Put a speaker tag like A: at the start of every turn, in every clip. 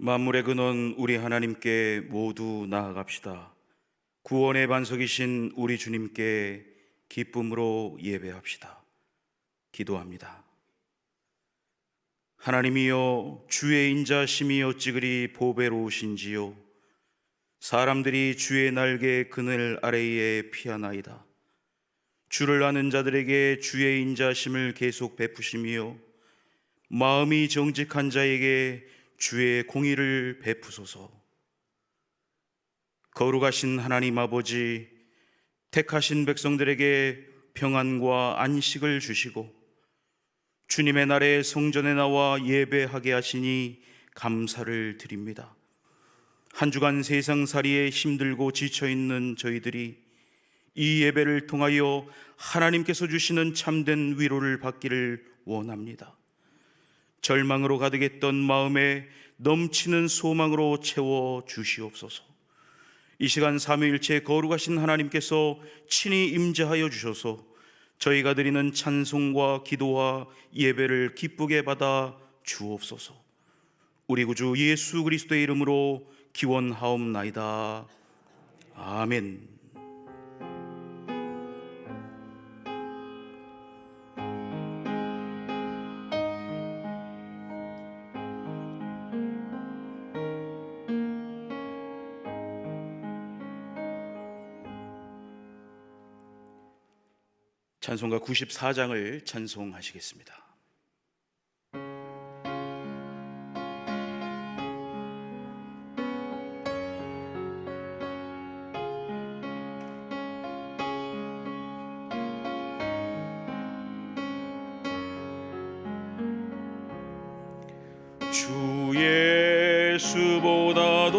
A: 만물의 근원 우리 하나님께 모두 나아갑시다. 구원의 반석이신 우리 주님께 기쁨으로 예배합시다. 기도합니다. 하나님이여, 주의 인자심이 어찌 그리 보배로우신지요. 사람들이 주의 날개 그늘 아래에 피하나이다. 주를 아는 자들에게 주의 인자심을 계속 베푸시며 마음이 정직한 자에게 주의 공의를 베푸소서. 거룩하신 하나님 아버지, 택하신 백성들에게 평안과 안식을 주시고 주님의 날에 성전에 나와 예배하게 하시니 감사를 드립니다. 한 주간 세상살이에 힘들고 지쳐있는 저희들이 이 예배를 통하여 하나님께서 주시는 참된 위로를 받기를 원합니다. 절망으로 가득했던 마음에 넘치는 소망으로 채워 주시옵소서. 이 시간 삼위일체 거룩하신 하나님께서 친히 임재하여 주셔서 저희가 드리는 찬송과 기도와 예배를 기쁘게 받아 주옵소서. 우리 구주 예수 그리스도의 이름으로 기원하옵나이다. 아멘. 찬송가 94장을 찬송하시겠습니다. 주 예수보다도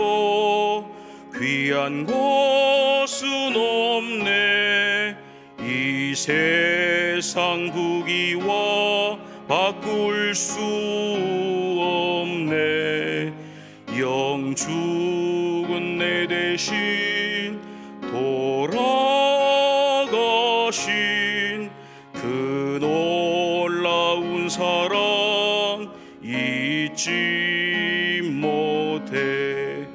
A: 귀한 곳은 없네. 이 세상 부귀와 바꿀 수 없네. 영 죽은 내 대신 돌아가신 그 놀라운 사랑 잊지 못해.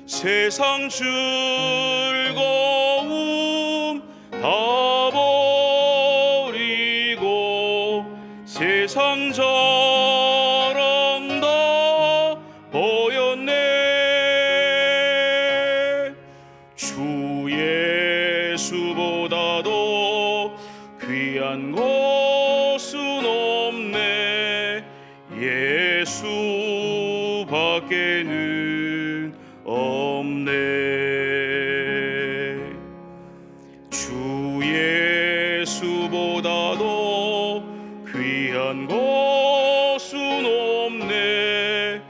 A: 세상 즐거움 다 버리고 세상 자랑 다 버렸네. 주 예수보다도 귀한 것은 없네. 예수밖에는 없네. 주 예수보다도 귀한 것은 없네.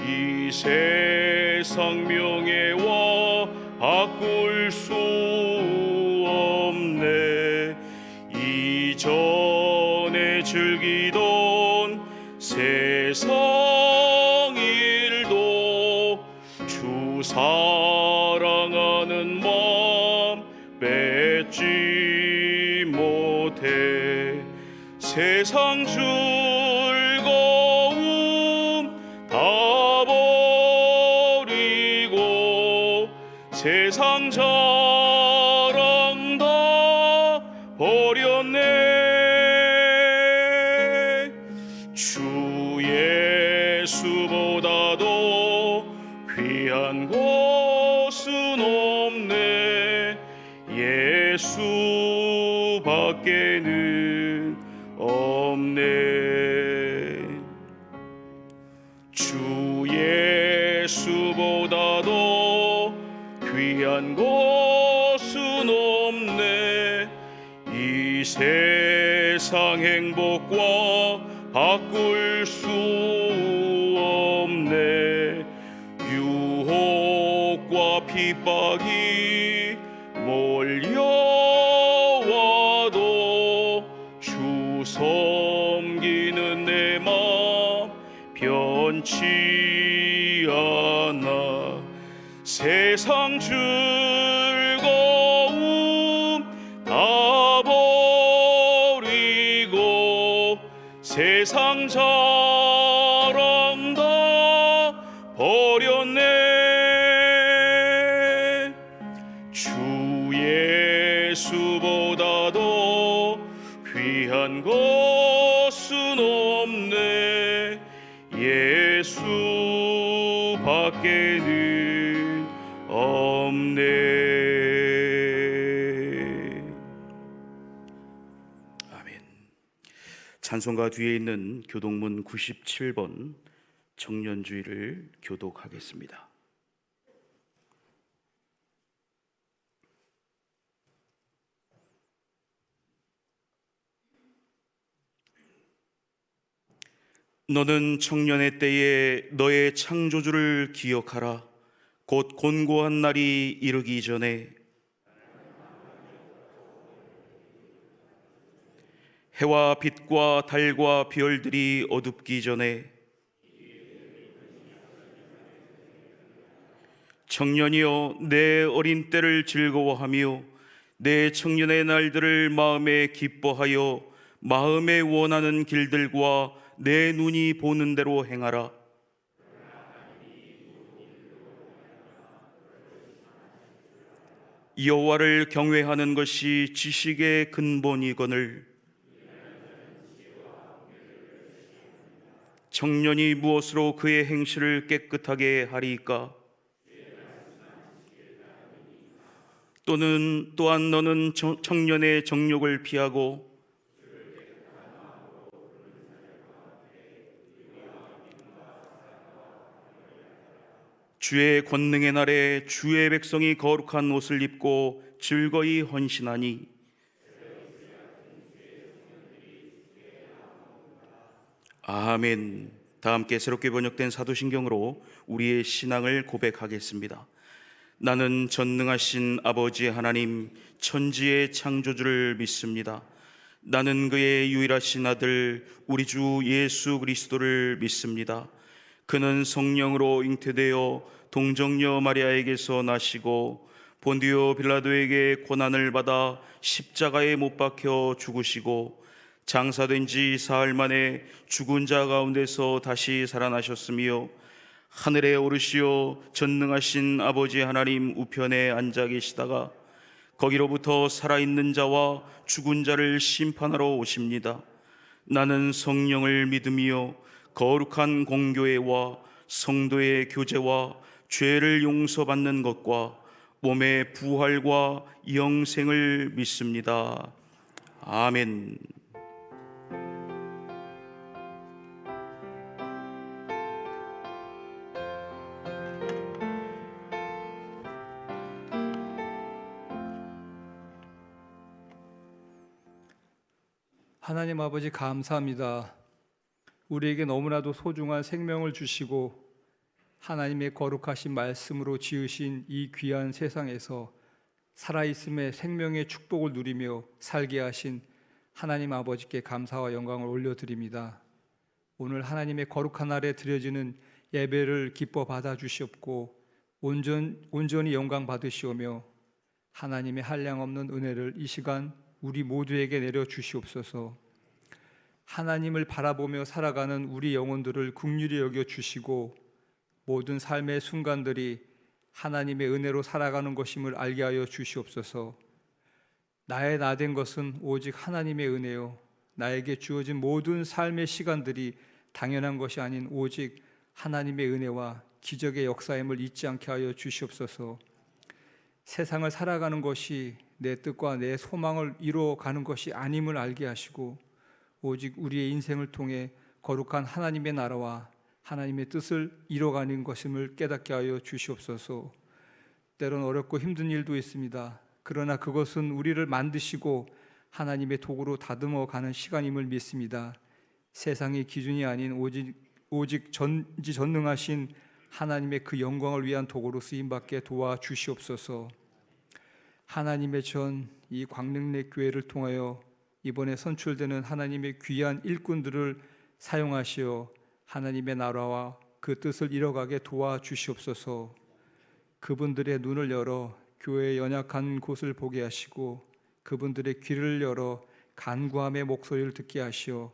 A: 이 세상 명예와 바꿀 수 없네. 이전에 즐기던 세상 일도 주 사랑하는 마음 뺏지 못해. 세상 즐거움 다 버리고 세상 자랑 다 버렸네. 주 예수보다도 귀한 것은 없네. 예수밖에는 없네. 주 예수보다도 귀한 것은 없네. 이 세상 행복과 바꿀 수 없네. 유혹과 핍박이 몰려와도 주 섬기는 내 맘 변치 않아. 세상 즐거움 다 버리고 세상 자랑 다 버리고 버렸네. 주 예수보다도 귀한 것은 없네. 예수밖에는 없네. 아멘. 찬송가 뒤에 있는 교독문 97번 청년주의를 교독하겠습니다. 너는 청년의 때에 너의 창조주를 기억하라. 곧 곤고한 날이 이르기 전에 해와 빛과 달과 별들이 어둡기 전에 청년이여 내 어린 때를 즐거워하며 내 청년의 날들을 마음에 기뻐하여 마음에 원하는 길들과 내 눈이 보는 대로 행하라. 여호와를 경외하는 것이 지식의 근본이거늘 청년이 무엇으로 그의 행실을 깨끗하게 하리까? 또한 너는 청년의 정욕을 피하고 주의 권능의 날에 주의 백성이 거룩한 옷을 입고 즐거이 헌신하니 아멘. 다 함께 새롭게 번역된 사도신경으로 우리의 신앙을 고백하겠습니다. 나는 전능하신 아버지 하나님 천지의 창조주를 믿습니다. 나는 그의 유일하신 아들 우리 주 예수 그리스도를 믿습니다. 그는 성령으로 잉태되어 동정녀 마리아에게서 나시고 본디오 빌라도에게 고난을 받아 십자가에 못 박혀 죽으시고 장사된 지 사흘 만에 죽은 자 가운데서 다시 살아나셨으며 하늘에 오르시어 전능하신 아버지 하나님 우편에 앉아 계시다가 거기로부터 살아있는 자와 죽은 자를 심판하러 오십니다. 나는 성령을 믿으며 거룩한 공교회와 성도의 교제와 죄를 용서받는 것과 몸의 부활과 영생을 믿습니다. 아멘.
B: 하나님 아버지 감사합니다. 우리에게 너무나도 소중한 생명을 주시고 하나님의 거룩하신 말씀으로 지으신 이 귀한 세상에서 살아있음의 생명의 축복을 누리며 살게 하신 하나님 아버지께 감사와 영광을 올려드립니다. 오늘 하나님의 거룩한 날에 드려지는 예배를 기뻐 받아주시옵고 온전히 영광 받으시오며 하나님의 한량없는 은혜를 이 시간 우리 모두에게 내려주시옵소서. 하나님을 바라보며 살아가는 우리 영혼들을 긍휼히 여겨주시고 모든 삶의 순간들이 하나님의 은혜로 살아가는 것임을 알게 하여 주시옵소서. 나의 나된 것은 오직 하나님의 은혜요 나에게 주어진 모든 삶의 시간들이 당연한 것이 아닌 오직 하나님의 은혜와 기적의 역사임을 잊지 않게 하여 주시옵소서. 세상을 살아가는 것이 내 뜻과 내 소망을 이루어가는 것이 아님을 알게 하시고 오직 우리의 인생을 통해 거룩한 하나님의 나라와 하나님의 뜻을 이뤄가는 것임을 깨닫게 하여 주시옵소서. 때론 어렵고 힘든 일도 있습니다. 그러나 그것은 우리를 만드시고 하나님의 도구로 다듬어가는 시간임을 믿습니다. 세상의 기준이 아닌 오직 전지전능하신 하나님의 그 영광을 위한 도구로 쓰임받게 도와주시옵소서. 하나님의 이 광릉내 교회를 통하여 이번에 선출되는 하나님의 귀한 일꾼들을 사용하시어 하나님의 나라와 그 뜻을 이뤄가게 도와주시옵소서. 그분들의 눈을 열어 교회의 연약한 곳을 보게 하시고 그분들의 귀를 열어 간구함의 목소리를 듣게 하시어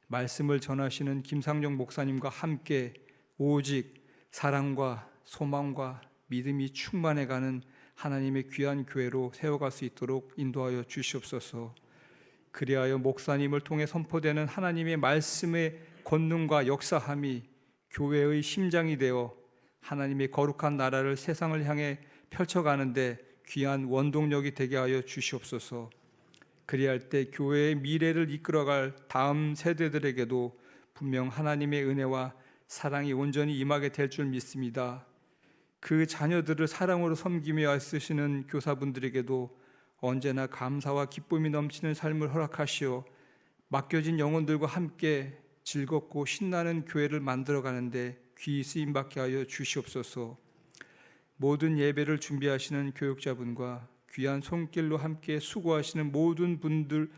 B: 말씀을 전하시는 김상용 목사님과 함께 오직 사랑과 소망과 믿음이 충만해가는 하나님의 귀한 교회로 세워갈 수 있도록 인도하여 주시옵소서. 그리하여 목사님을 통해 선포되는 하나님의 말씀의 권능과 역사함이 교회의 심장이 되어 하나님의 거룩한 나라를 세상을 향해 펼쳐가는데 귀한 원동력이 되게 하여 주시옵소서. 그리할 때 교회의 미래를 이끌어갈 다음 세대들에게도 분명 하나님의 은혜와 사랑이 온전히 임하게 될 줄 믿습니다. 그 자녀들을 사랑으로 섬기며 애쓰시는 교사분들에게도 언제나 감사와 기쁨이 넘치는 삶을 허락하시어 맡겨진 영혼들과 함께 즐겁고 신나는 교회를 만들어가는데 귀히 쓰임받게 하여 주시옵소서. 모든 예배를 준비하시는 교육자분과 귀한 손길로 함께 수고하시는 모든 분들을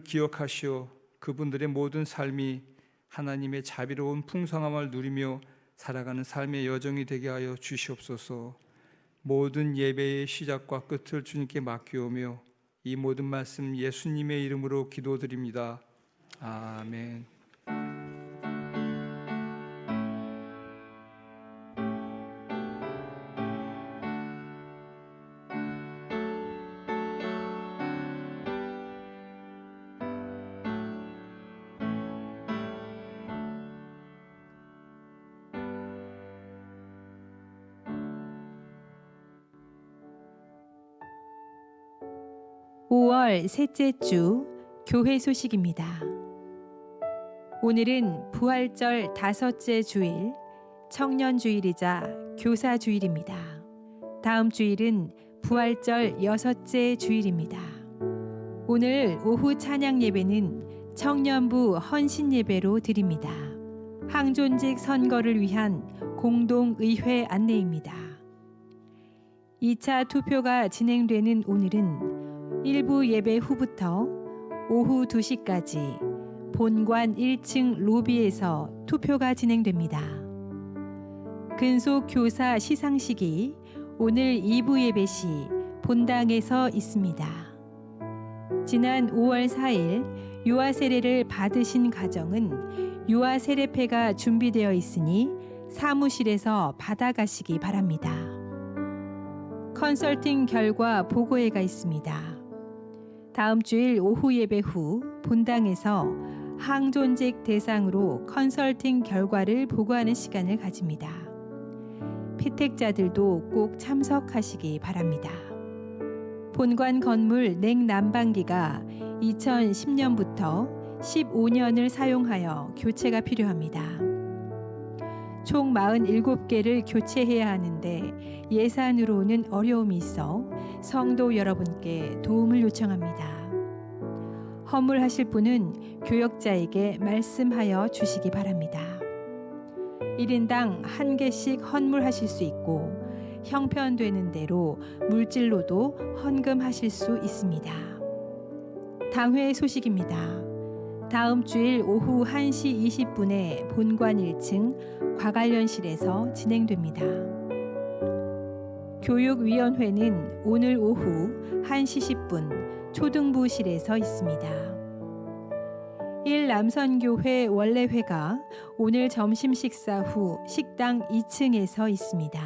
B: 기억하시어 그분들의 모든 삶이 하나님의 자비로운 풍성함을 누리며 살아가는 삶의 여정이 되게 하여 주시옵소서. 모든 예배의 시작과 끝을 주님께 맡기오며 이 모든 말씀 예수님의 이름으로 기도드립니다. 아멘.
C: 5월 셋째 주 교회 소식입니다. 오늘은 부활절 다섯째 주일, 청년주일이자 교사주일입니다. 다음 주일은 부활절 여섯째 주일입니다. 오늘 오후 찬양 예배는 청년부 헌신 예배로 드립니다. 항존직 선거를 위한 공동의회 안내입니다. 2차 투표가 진행되는 오늘은 일부 예배 후부터 오후 2시까지 본관 1층 로비에서 투표가 진행됩니다. 근속 교사 시상식이 오늘 2부 예배 시 본당에서 있습니다. 지난 5월 4일 유아 세례를 받으신 가정은 유아 세례패가 준비되어 있으니 사무실에서 받아가시기 바랍니다. 컨설팅 결과 보고회가 있습니다. 다음 주일 오후 예배 후 본당에서 항존직 대상으로 컨설팅 결과를 보고하는 시간을 가집니다. 피택자들도 꼭 참석하시기 바랍니다. 본관 건물 냉난방기가 2010년부터 15년을 사용하여 교체가 필요합니다. 총 47개를 교체해야 하는데 예산으로는 어려움이 있어 성도 여러분께 도움을 요청합니다. 허물하실 분은 교역자에게 말씀하여 주시기 바랍니다. 1인당 1개씩 헌물하실 수 있고 형편되는 대로 물질로도 헌금하실 수 있습니다. 당회 소식입니다. 다음 주일 오후 1시 20분에 본관 1층 과관련실에서 진행됩니다. 교육위원회는 오늘 오후 1시 10분 초등부실에서 있습니다. 1남선교회 원래회가 오늘 점심 식사 후 식당 2층에서 있습니다.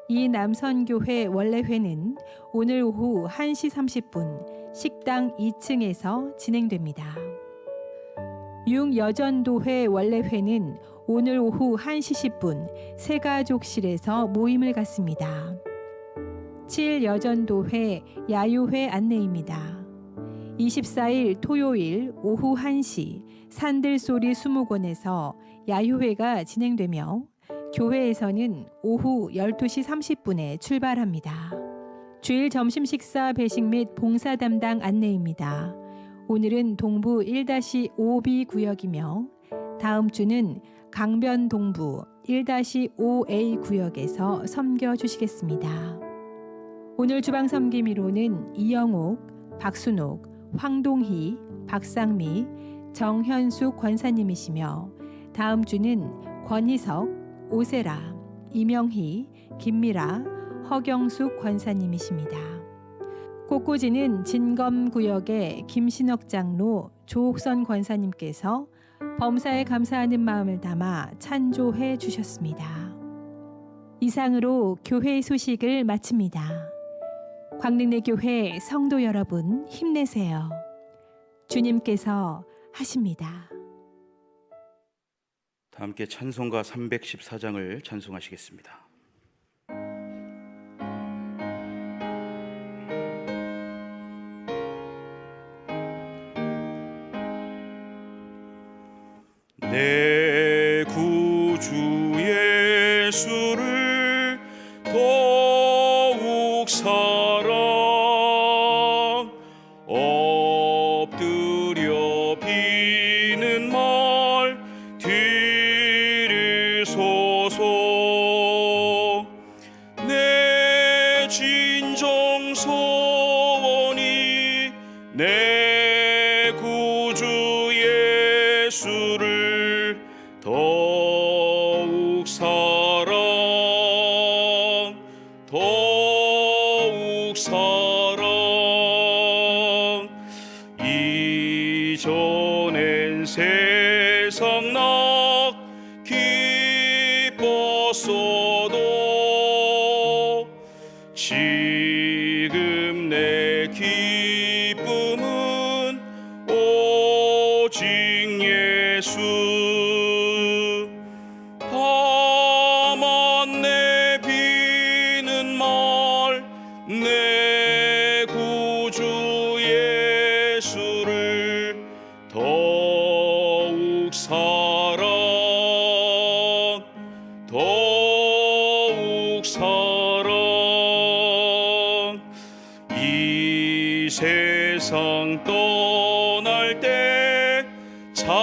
C: 2남선교회 원래회는 오늘 오후 1시 30분 식당 2층에서 진행됩니다. 6여전도회 원래회는 오늘 오후 1시 10분 새가족실에서 모임을 갖습니다. 7여전도회 야유회 안내입니다. 24일 토요일 오후 1시 산들소리 수목원에서 야유회가 진행되며 교회에서는 오후 12시 30분에 출발합니다. 주일 점심 식사 배식 및 봉사 담당 안내입니다. 오늘은 동부 1-5B 구역이며 다음 주는 강변 동부 1-5A 구역에서 섬겨 주시겠습니다. 오늘 주방 섬김이로는 이영옥, 박순옥, 황동희, 박상미, 정현숙 권사님이시며 다음 주는 권희석, 오세라, 이명희, 김미라, 허경숙 권사님이십니다. 꽃꽂이는 진검구역의 김신옥 장로, 조옥선 권사님께서 범사에 감사하는 마음을 담아 찬조해 주셨습니다. 이상으로 교회 소식을 마칩니다. 광릉내 교회 성도 여러분 힘내세요. 주님께서 하십니다.
A: 다 함께 찬송가 314장을 찬송하시겠습니다. 내 구주 예수를 더욱 사랑 엎드려 비는 말 들으소서. 내 진정 소원이 내 구주 예수를 더욱 사랑 더욱 사랑. 이전엔 세상 나 기뻤어도 지금 내 기쁨은 오직 예수. 다만 내 비는 말 내 구주 예수를 더욱 사랑 더욱 사랑. 이 세상 떠날 때 찬양하고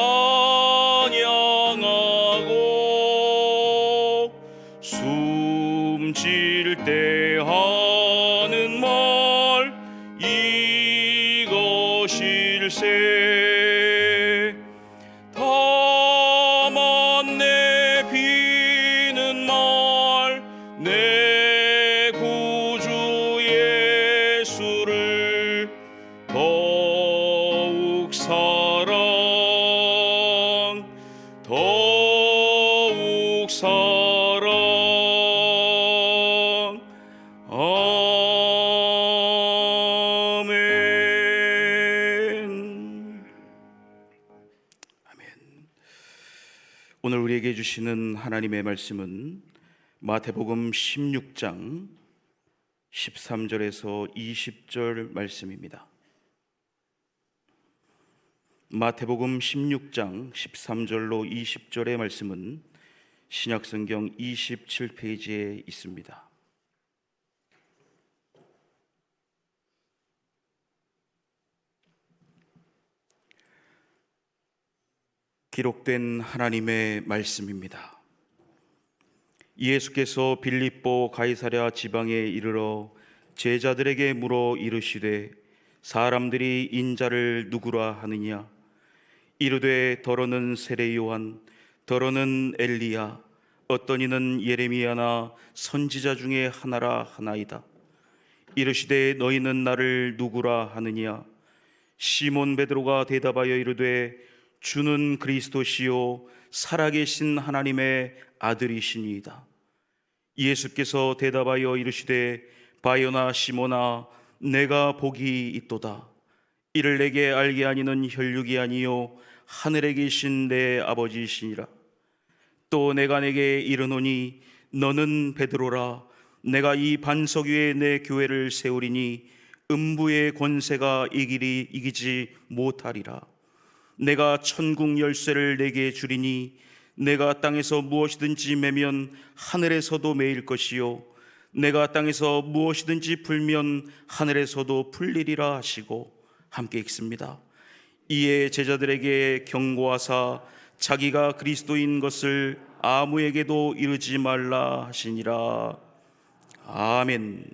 A: 숨질 때 하는 말 이것일세. 다만 내 비는 말 내 구주 예수를 더욱 사랑 더욱 사랑. 아멘. 아멘. 오늘 우리에게 주시는 하나님의 말씀은 마태복음 16장 13절에서 20절 말씀입니다. 마태복음 16장 13절로 20절의 말씀은 신약성경 27페이지에 있습니다. 기록된 하나님의 말씀입니다. 예수께서 빌립보 가이사랴 지방에 이르러 제자들에게 물어 이르시되 사람들이 인자를 누구라 하느냐. 이르되 더러는 세례 요한, 더러는 엘리야, 어떤 이는 예레미야나 선지자 중에 하나라 하나이다. 이르시되 너희는 나를 누구라 하느냐. 시몬 베드로가 대답하여 이르되 주는 그리스도시요 살아계신 하나님의 아들이시니이다. 예수께서 대답하여 이르시되 바요나 시몬아 내가 복이 있도다. 이를 내게 알게 하니는 혈육이 아니요 하늘에 계신 내 아버지이시니라. 또 내가 내게 이르노니 너는 베드로라. 내가 이 반석 위에 내 교회를 세우리니 음부의 권세가 이기지 못하리라. 내가 천국 열쇠를 내게 주리니 내가 땅에서 무엇이든지 매면 하늘에서도 매일 것이요 내가 땅에서 무엇이든지 풀면 하늘에서도 풀리리라 하시고. 함께 읽습니다. 이에 제자들에게 경고하사 자기가 그리스도인 것을 아무에게도 이르지 말라 하시니라. 아멘.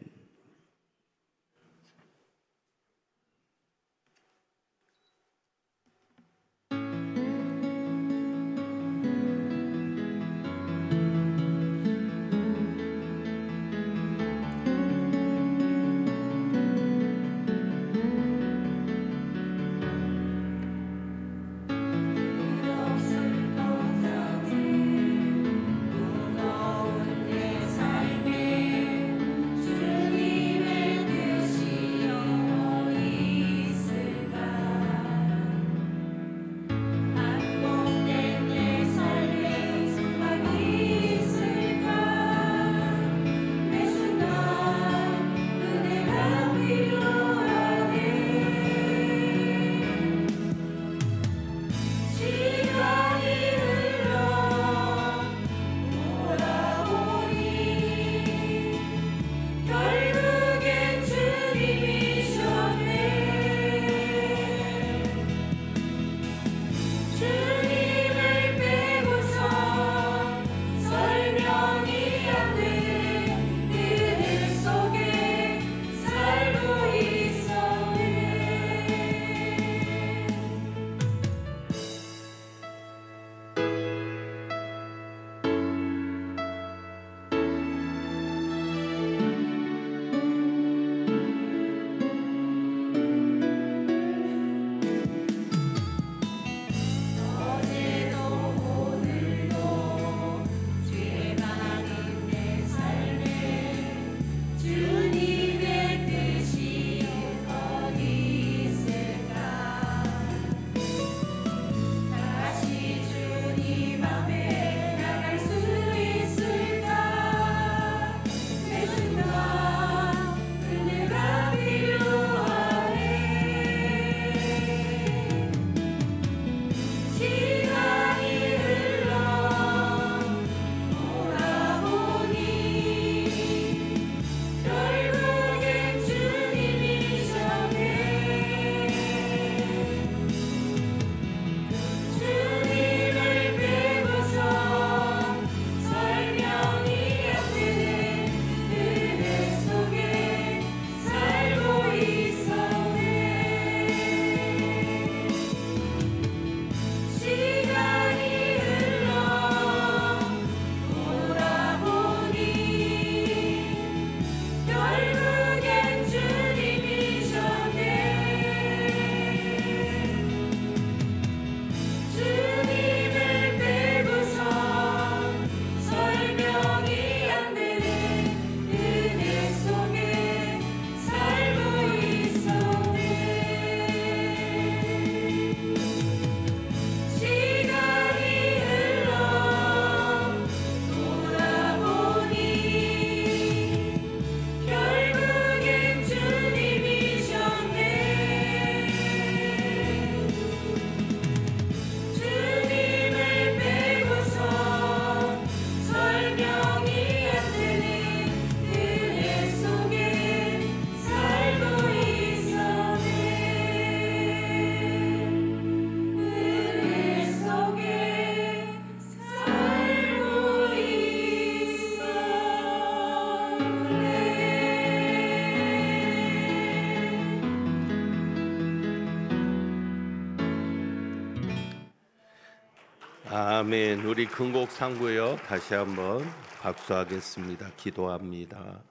D: 아멘. 우리 큰곡 상고요. 다시 한번 박수하겠습니다. 기도합니다.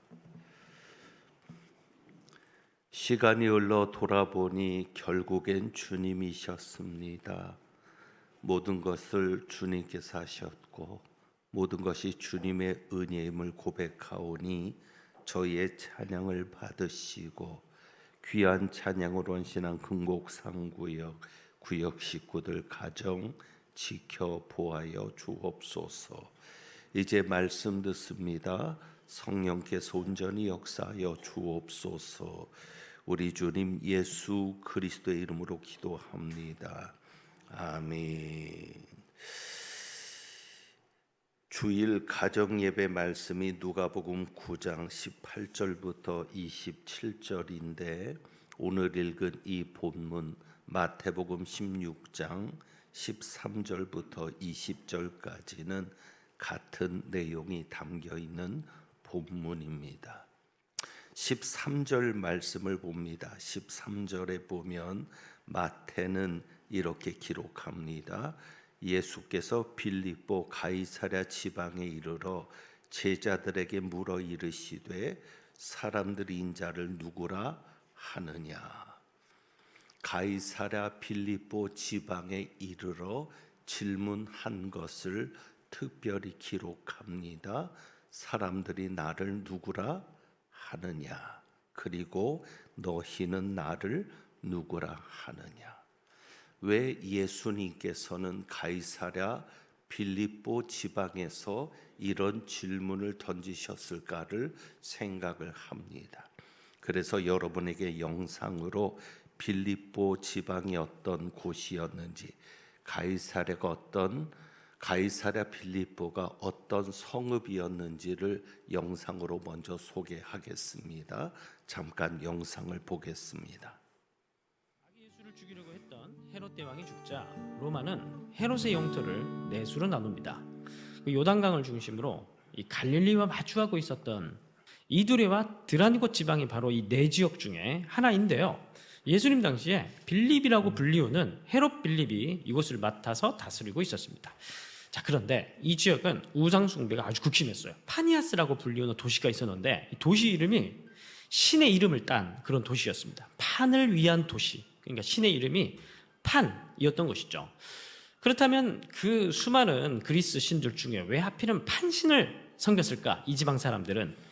D: 시간이 흘러 돌아보니 결국엔 주님이셨습니다. 모든 것을 주님께서 하셨고 모든 것이 주님의 은혜임을 고백하오니 저희의 찬양을 받으시고 귀한 찬양으로 헌신한 금곡상구역 구역 식구들 가정 지켜보아여 주옵소서. 이제 말씀 듣습니다. 성령께서 온전히 역사하여 주옵소서. 우리 주님 예수 그리스도의 이름으로 기도합니다. 아멘. 주일 가정 예배 말씀이 누가복음 9장 18절부터 27절인데 오늘 읽은 이 본문 마태복음 16장 13절부터 20절까지는 같은 내용이 담겨 있는 본문입니다. 13절 말씀을 봅니다. 13절에 보면 마태는 이렇게 기록합니다. 예수께서 빌립보 가이사랴 지방에 이르러 제자들에게 물어 이르시되 사람들이 인자를 누구라 하느냐. 가이사랴 빌립보 지방에 이르러 질문한 것을 특별히 기록합니다. 사람들이 나를 누구라 하느냐. 그리고 너희는 나를 누구라 하느냐. 왜 예수님께서는 가이사랴 빌립보 지방에서 이런 질문을 던지셨을까를 생각을 합니다. 그래서 여러분에게 영상으로 빌립보 지방이 어떤 곳이었는지, 가이사랴 빌립보가 어떤 성읍이었는지를 영상으로 먼저 소개하겠습니다. 잠깐 영상을 보겠습니다.
E: 예수를 죽이려고 했던 헤롯 대왕이 죽자 로마는 헤롯의 영토를 네 수로 나눕니다. 요단강을 중심으로 이 갈릴리와 마주하고 있었던 이두레와 드라니고 지방이 바로 이 네 지역 중에 하나인데요. 예수님 당시에 빌립이라고 불리우는 헤롯 빌립이 이곳을 맡아서 다스리고 있었습니다. 자, 그런데 이 지역은 우상 숭배가 아주 극심했어요. 파니아스라고 불리우는 도시가 있었는데 이 도시 이름이 신의 이름을 딴 그런 도시였습니다. 판을 위한 도시. 그러니까 신의 이름이 판이었던 것이죠. 그렇다면 그 수많은 그리스 신들 중에 왜 하필은 판신을 섬겼을까? 이 지방 사람들은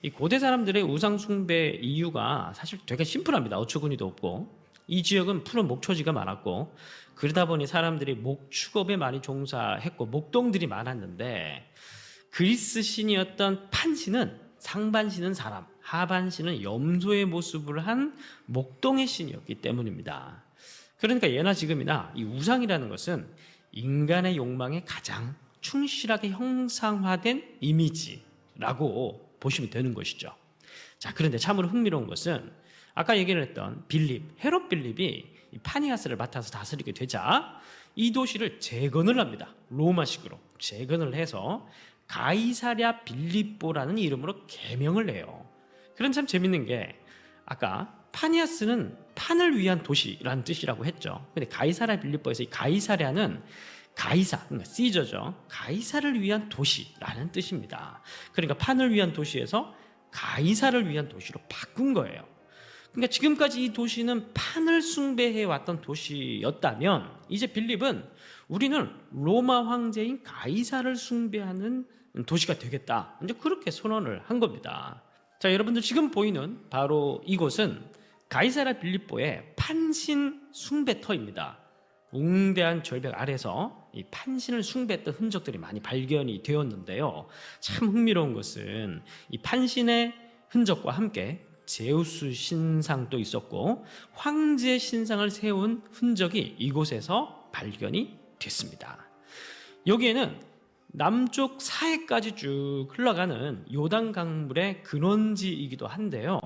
E: 이 고대 사람들의 우상 숭배 이유가 사실 되게 심플합니다. 어처구니도 없고 이 지역은 푸른 목초지가 많았고 그러다 보니 사람들이 목축업에 많이 종사했고 목동들이 많았는데 그리스 신이었던 판신은 상반신은 사람, 하반신은 염소의 모습을 한 목동의 신이었기 때문입니다. 그러니까 예나 지금이나 이 우상이라는 것은 인간의 욕망에 가장 충실하게 형상화된 이미지라고 보시면 되는 것이죠. 자, 그런데 참으로 흥미로운 것은 아까 얘기를 했던 헤롯 빌립이 파니아스를 맡아서 다스리게 되자 이 도시를 재건을 합니다. 로마식으로 재건을 해서 가이사랴 빌립보라는 이름으로 개명을 해요. 그런 참 재밌는 게 아까 파니아스는 판을 위한 도시라는 뜻이라고 했죠. 근데 가이사랴 빌립보에서 이 가이사랴는 그러니까 시저죠. 가이사를 위한 도시라는 뜻입니다. 그러니까 판을 위한 도시에서 가이사를 위한 도시로 바꾼 거예요. 그러니까 지금까지 이 도시는 판을 숭배해 왔던 도시였다면 이제 빌립은 우리는 로마 황제인 가이사를 숭배하는 도시가 되겠다. 이제 그렇게 선언을 한 겁니다. 자, 여러분들 지금 보이는 바로 이곳은 가이사랴 빌립보의 판신 숭배터입니다. 웅대한 절벽 아래서 이 판신을 숭배했던 흔적들이 많이 발견이 되었는데요. 참 흥미로운 것은 이 판신의 흔적과 함께 제우스 신상도 있었고 황제 신상을 세운 흔적이 이곳에서 발견이 됐습니다. 여기에는 남쪽 사해까지 쭉 흘러가는 요단 강물의 근원지이기도 한데요.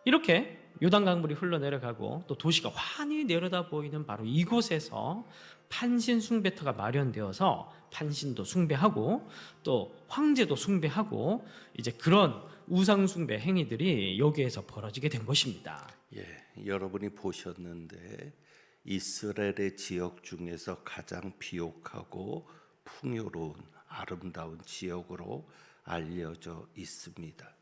E: 이렇게 요단 강물이 흘러내려가고 또 도시가 환히 내려다 보이는 바로 이곳에서 판신 숭배터가 마련되어서 판신도 숭배하고 또 황제도 숭배하고 이제 그런 우상 숭배 행위들이 여기에서 벌어지게 된 것입니다.
D: 여러분이 보셨는데 이스라엘의 지역 중에서 가장 비옥하고 풍요로운 아름다운 지역으로 알려져 있습니다.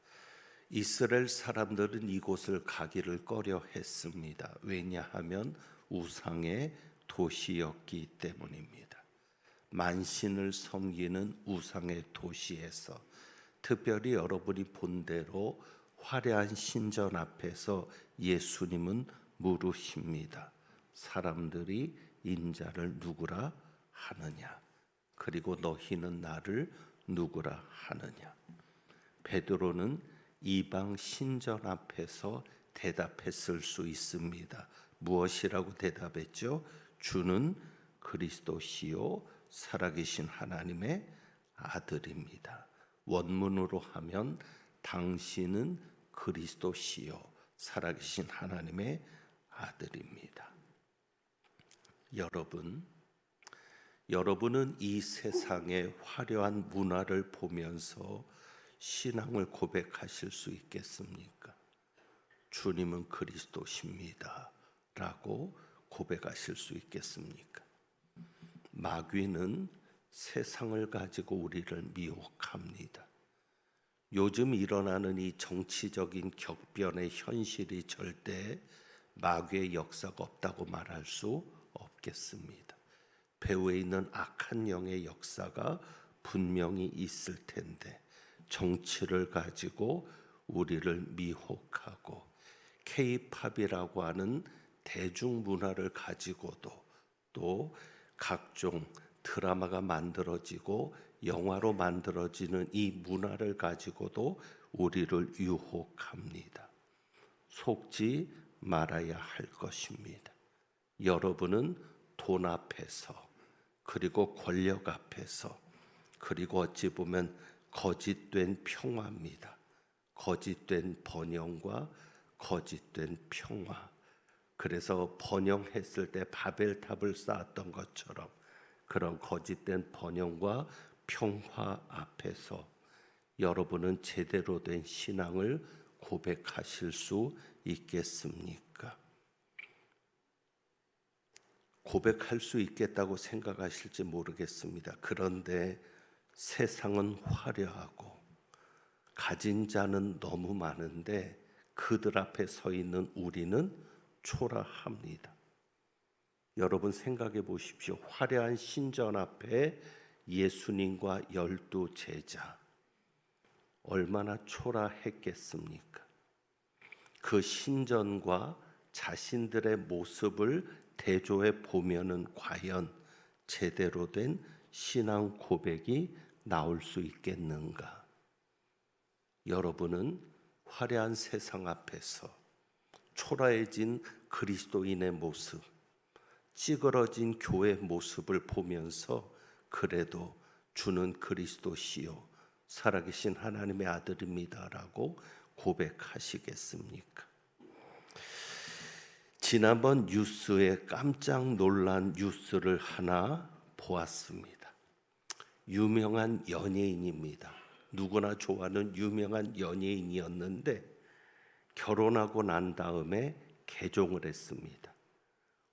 D: 이스라엘 사람들은 이곳을 가기를 꺼려했습니다. 왜냐하면 우상의 도시였기 때문입니다. 만신을 섬기는 우상의 도시에서 특별히 여러분이 본 대로 화려한 신전 앞에서 예수님은 물으십니다. 사람들이 인자를 누구라 하느냐? 그리고 너희는 나를 누구라 하느냐? 베드로는 이방 신전 앞에서 대답했을 수 있습니다. 무엇이라고 대답했죠? 주는 그리스도시요 살아계신 하나님의 아들입니다. 원문으로 하면 당신은 그리스도시요 살아계신 하나님의 아들입니다. 여러분은 이 세상의 화려한 문화를 보면서 신앙을 고백하실 수 있겠습니까? 주님은 그리스도십니다 라고 고백하실 수 있겠습니까? 마귀는 세상을 가지고 우리를 미혹합니다. 요즘 일어나는 이 정치적인 격변의 현실이 절대 마귀의 역사가 없다고 말할 수 없겠습니다. 배후에 있는 악한 영의 역사가 분명히 있을 텐데 정치를 가지고 우리를 미혹하고 K-팝이라고 하는 대중문화를 가지고도 또 각종 드라마가 만들어지고 영화로 만들어지는 이 문화를 가지고도 우리를 유혹합니다. 속지 말아야 할 것입니다. 여러분은 돈 앞에서 그리고 권력 앞에서 그리고 어찌 보면 거짓된 평화입니다. 거짓된 번영과 거짓된 평화. 그래서 번영했을 때 바벨탑을 쌓았던 것처럼 그런 거짓된 번영과 평화 앞에서 여러분은 제대로 된 신앙을 고백하실 수 있겠습니까? 고백할 수 있겠다고 생각하실지 모르겠습니다. 그런데 세상은 화려하고 가진 자는 너무 많은데 그들 앞에 서 있는 우리는 초라합니다. 여러분 생각해 보십시오. 화려한 신전 앞에 예수님과 12 제자 얼마나 초라했겠습니까? 그 신전과 자신들의 모습을 대조해 보면은 과연 제대로 된 신앙 고백이 나올 수 있겠는가? 여러분은 화려한 세상 앞에서 초라해진 그리스도인의 모습, 찌그러진 교회 모습을 보면서 그래도 주는 그리스도시요 살아계신 하나님의 아들입니다라고 고백하시겠습니까? 지난번 뉴스에 깜짝 놀란 뉴스를 하나 보았습니다. 유명한 연예인입니다. 누구나 좋아하는 유명한 연예인이었는데 결혼하고 난 다음에 개종을 했습니다.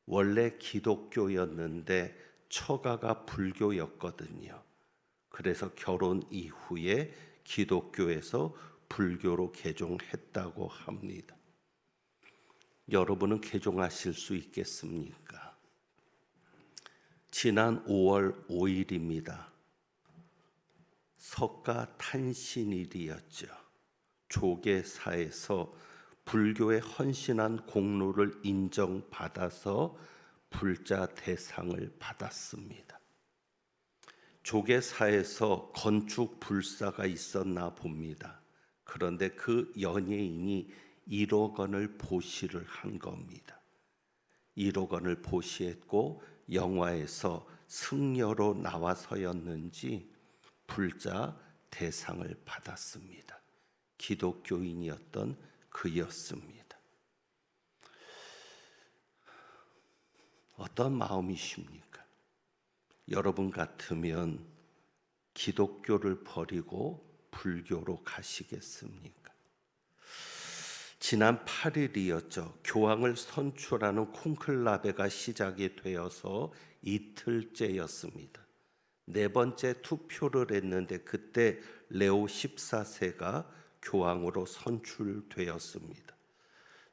D: 원래 기독교였는데 처가가 불교였거든요. 그래서 결혼 이후에 기독교에서 불교로 개종했다고 합니다. 여러분은 개종하실 수 있겠습니까? 지난 5월 5일입니다. 석가탄신일이었죠. 조계사에서 불교에 헌신한 공로를 인정받아서 불자 대상을 받았습니다. 조계사에서 건축 불사가 있었나 봅니다. 그런데 그 연예인이 1억 원을 보시를 한 겁니다. 1억 원을 보시했고 영화에서 승려로 나와서였는지 불자 대상을 받았습니다. 기독교인이었던 그였습니다. 어떤 마음이십니까? 여러분 같으면 기독교를 버리고 불교로 가시겠습니까? 지난 8일이었죠. 교황을 선출하는 콘클라베가 시작이 되어서 이틀째였습니다. 네 번째 투표를 했는데 그때 레오 14세가 교황으로 선출되었습니다.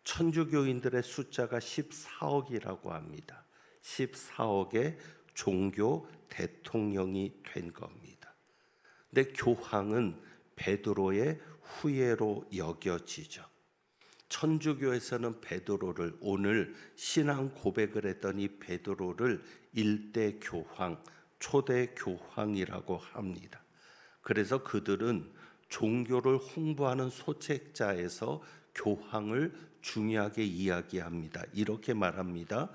D: 천주교인들의 숫자가 14억이라고 합니다. 14억의 종교 대통령이 된 겁니다. 근데 교황은 베드로의 후예로 여겨지죠. 천주교에서는 베드로를, 오늘 신앙 고백을 했던 이 베드로를 일대 교황, 초대 교황이라고 합니다. 그래서 그들은 종교를 홍보하는 소책자에서 교황을 중요하게 이야기합니다. 이렇게 말합니다.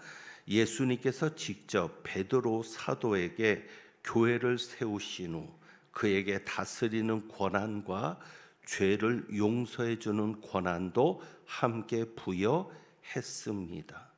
D: 예수님께서 직접 베드로 사도에게 교회를 세우신 후 그에게 다스리는 권한과 죄를 용서해 주는 권한도 함께 부여했습니다.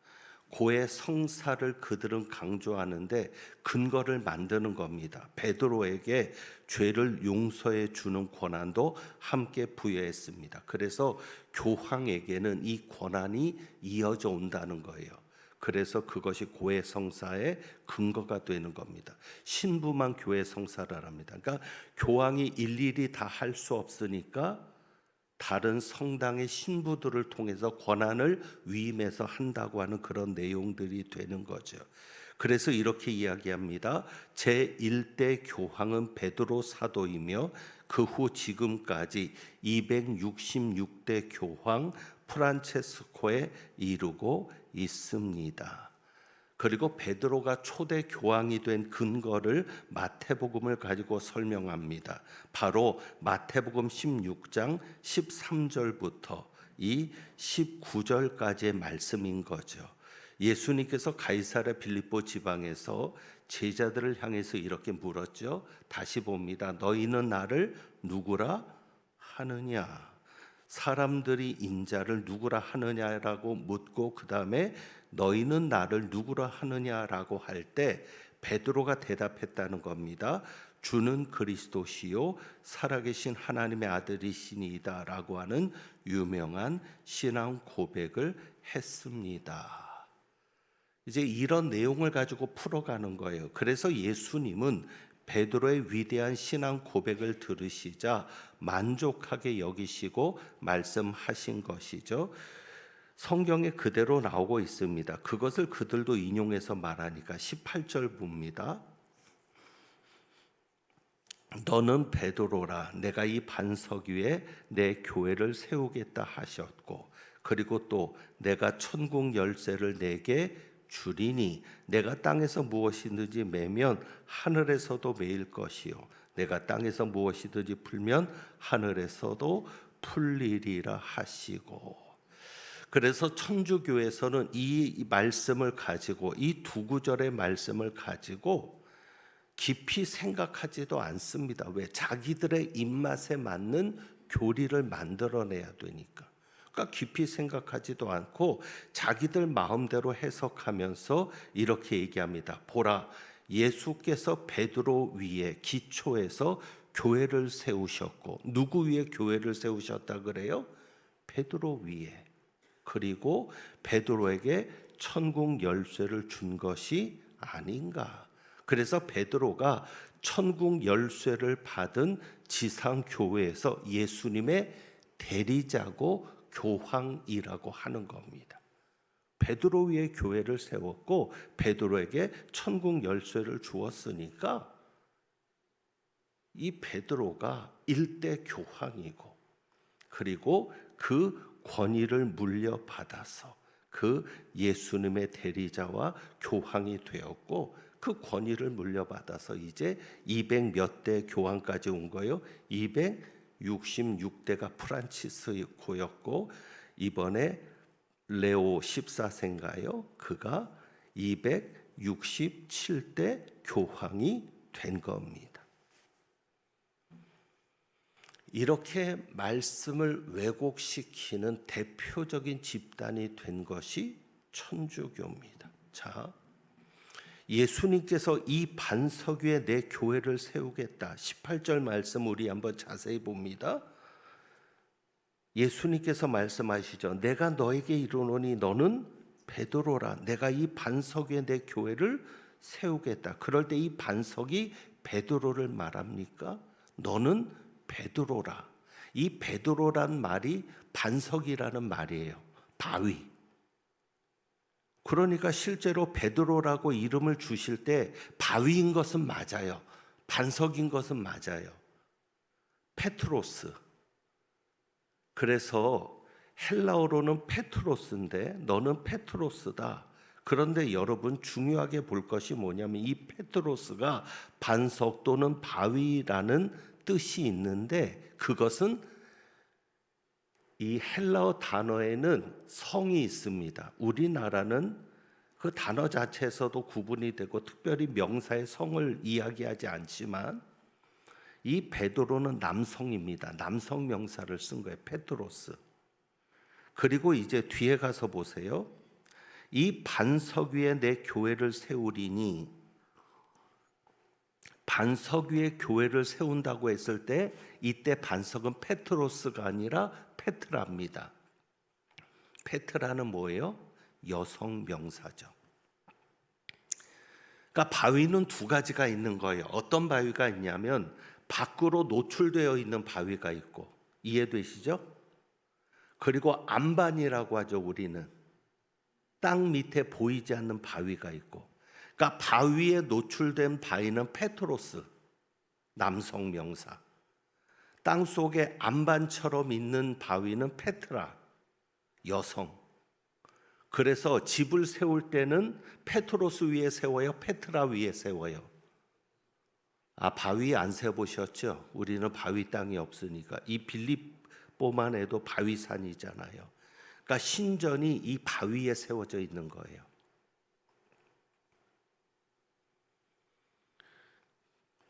D: 고의 성사를 그들은 강조하는데 근거를 만드는 겁니다. 베드로에게 죄를 용서해 주는 권한도 함께 부여했습니다. 그래서 교황에게는 이 권한이 이어져 온다는 거예요. 그래서 그것이 고의 성사의 근거가 되는 겁니다. 신부만 교회 성사를 합니다. 그러니까 교황이 일일이 다 할 수 없으니까 다른 성당의 신부들을 통해서 권한을 위임해서 한다고 하는 그런 내용들이 되는 거죠. 그래서 이렇게 이야기합니다. 제1대 교황은 베드로 사도이며 그 후 지금까지 266대 교황 프란체스코에 이르고 있습니다. 그리고 베드로가 초대 교황이 된 근거를 마태복음을 가지고 설명합니다. 바로 마태복음 16장 13절부터 이 19절까지의 말씀인 거죠. 예수님께서 가이사랴 빌립보 지방에서 제자들을 향해서 이렇게 물었죠. 다시 봅니다. 너희는 나를 누구라 하느냐? 사람들이 인자를 누구라 하느냐라고 묻고 그 다음에 너희는 나를 누구라 하느냐라고 할 때 베드로가 대답했다는 겁니다. 주는 그리스도시요 살아계신 하나님의 아들이시니이다 라고 하는 유명한 신앙 고백을 했습니다. 이제 이런 내용을 가지고 풀어가는 거예요. 그래서 예수님은 베드로의 위대한 신앙 고백을 들으시자 만족하게 여기시고 말씀하신 것이죠. 성경에 그대로 나오고 있습니다. 그것을 그들도 인용해서 말하니까 18절 봅니다. 너는 베드로라 내가 이 반석 위에 내 교회를 세우겠다 하셨고 그리고 또 내가 천국 열쇠를 내게 주리니 내가 땅에서 무엇이든지 매면 하늘에서도 매일 것이요 내가 땅에서 무엇이든지 풀면 하늘에서도 풀리리라 하시고. 그래서 천주교에서는 이 말씀을 가지고 이 두 구절의 말씀을 가지고 깊이 생각하지도 않습니다. 왜? 자기들의 입맛에 맞는 교리를 만들어내야 되니까. 그러니까 깊이 생각하지도 않고 자기들 마음대로 해석하면서 이렇게 얘기합니다. 보라, 예수께서 베드로 위에 기초에서 교회를 세우셨고 누구 위에 교회를 세우셨다 그래요? 베드로 위에. 그리고 베드로에게 천국 열쇠를 준 것이 아닌가. 그래서 베드로가 천국 열쇠를 받은 지상 교회에서 예수님의 대리자고 교황이라고 하는 겁니다. 베드로 위에 교회를 세웠고 베드로에게 천국 열쇠를 주었으니까 이 베드로가 일대 교황이고 그리고 그 권위를 물려받아서 그 예수님의 대리자와 교황이 되었고 그 권위를 물려받아서 이제 200몇 대 교황까지 온 거예요. 266대가 프란치스코였고 이번에 레오 14세인가요? 그가 267대 교황이 된 겁니다. 이렇게 말씀을 왜곡시키는 대표적인 집단이 된 것이 천주교입니다. 자, 예수님께서 이 반석 위에 내 교회를 세우겠다. 18절 말씀 우리 한번 자세히 봅니다. 예수님께서 말씀하시죠. 내가 너에게 이르노니 너는 베드로라. 내가 이 반석 위에 내 교회를 세우겠다. 그럴 때 이 반석이 베드로를 말합니까? 너는 베드로라. 이 베드로란 말이 반석이라는 말이에요. 바위. 그러니까 실제로 베드로라고 이름을 주실 때 바위인 것은 맞아요. 반석인 것은 맞아요. 페트로스. 그래서 헬라어로는 페트로스인데 너는 페트로스다. 그런데 여러분 중요하게 볼 것이 뭐냐면 이 페트로스가 반석 또는 바위라는 뜻이 있는데 그것은 이 헬라어 단어에는 성이 있습니다. 우리나라는 그 단어 자체에서도 구분이 되고 특별히 명사의 성을 이야기하지 않지만 이 베드로는 남성입니다. 남성 명사를 쓴 거예요. 페트로스. 그리고 이제 뒤에 가서 보세요. 이 반석 위에 내 교회를 세우리니, 반석 위에 교회를 세운다고 했을 때 이때 반석은 페트로스가 아니라 페트라입니다. 페트라는 뭐예요? 여성 명사죠. 그러니까 바위는 두 가지가 있는 거예요. 어떤 바위가 있냐면 밖으로 노출되어 있는 바위가 있고, 이해되시죠? 그리고 안반이라고 하죠. 우리는 땅 밑에 보이지 않는 바위가 있고, 그러니까 바위에 노출된 바위는 페트로스, 남성 명사. 땅 속에 안반처럼 있는 바위는 페트라, 여성. 그래서 집을 세울 때는 페트로스 위에 세워요? 페트라 위에 세워요? 바위 안 세보셨죠? 우리는 바위 땅이 없으니까. 이 빌립보만 해도 바위산이잖아요. 그러니까 신전이 이 바위에 세워져 있는 거예요.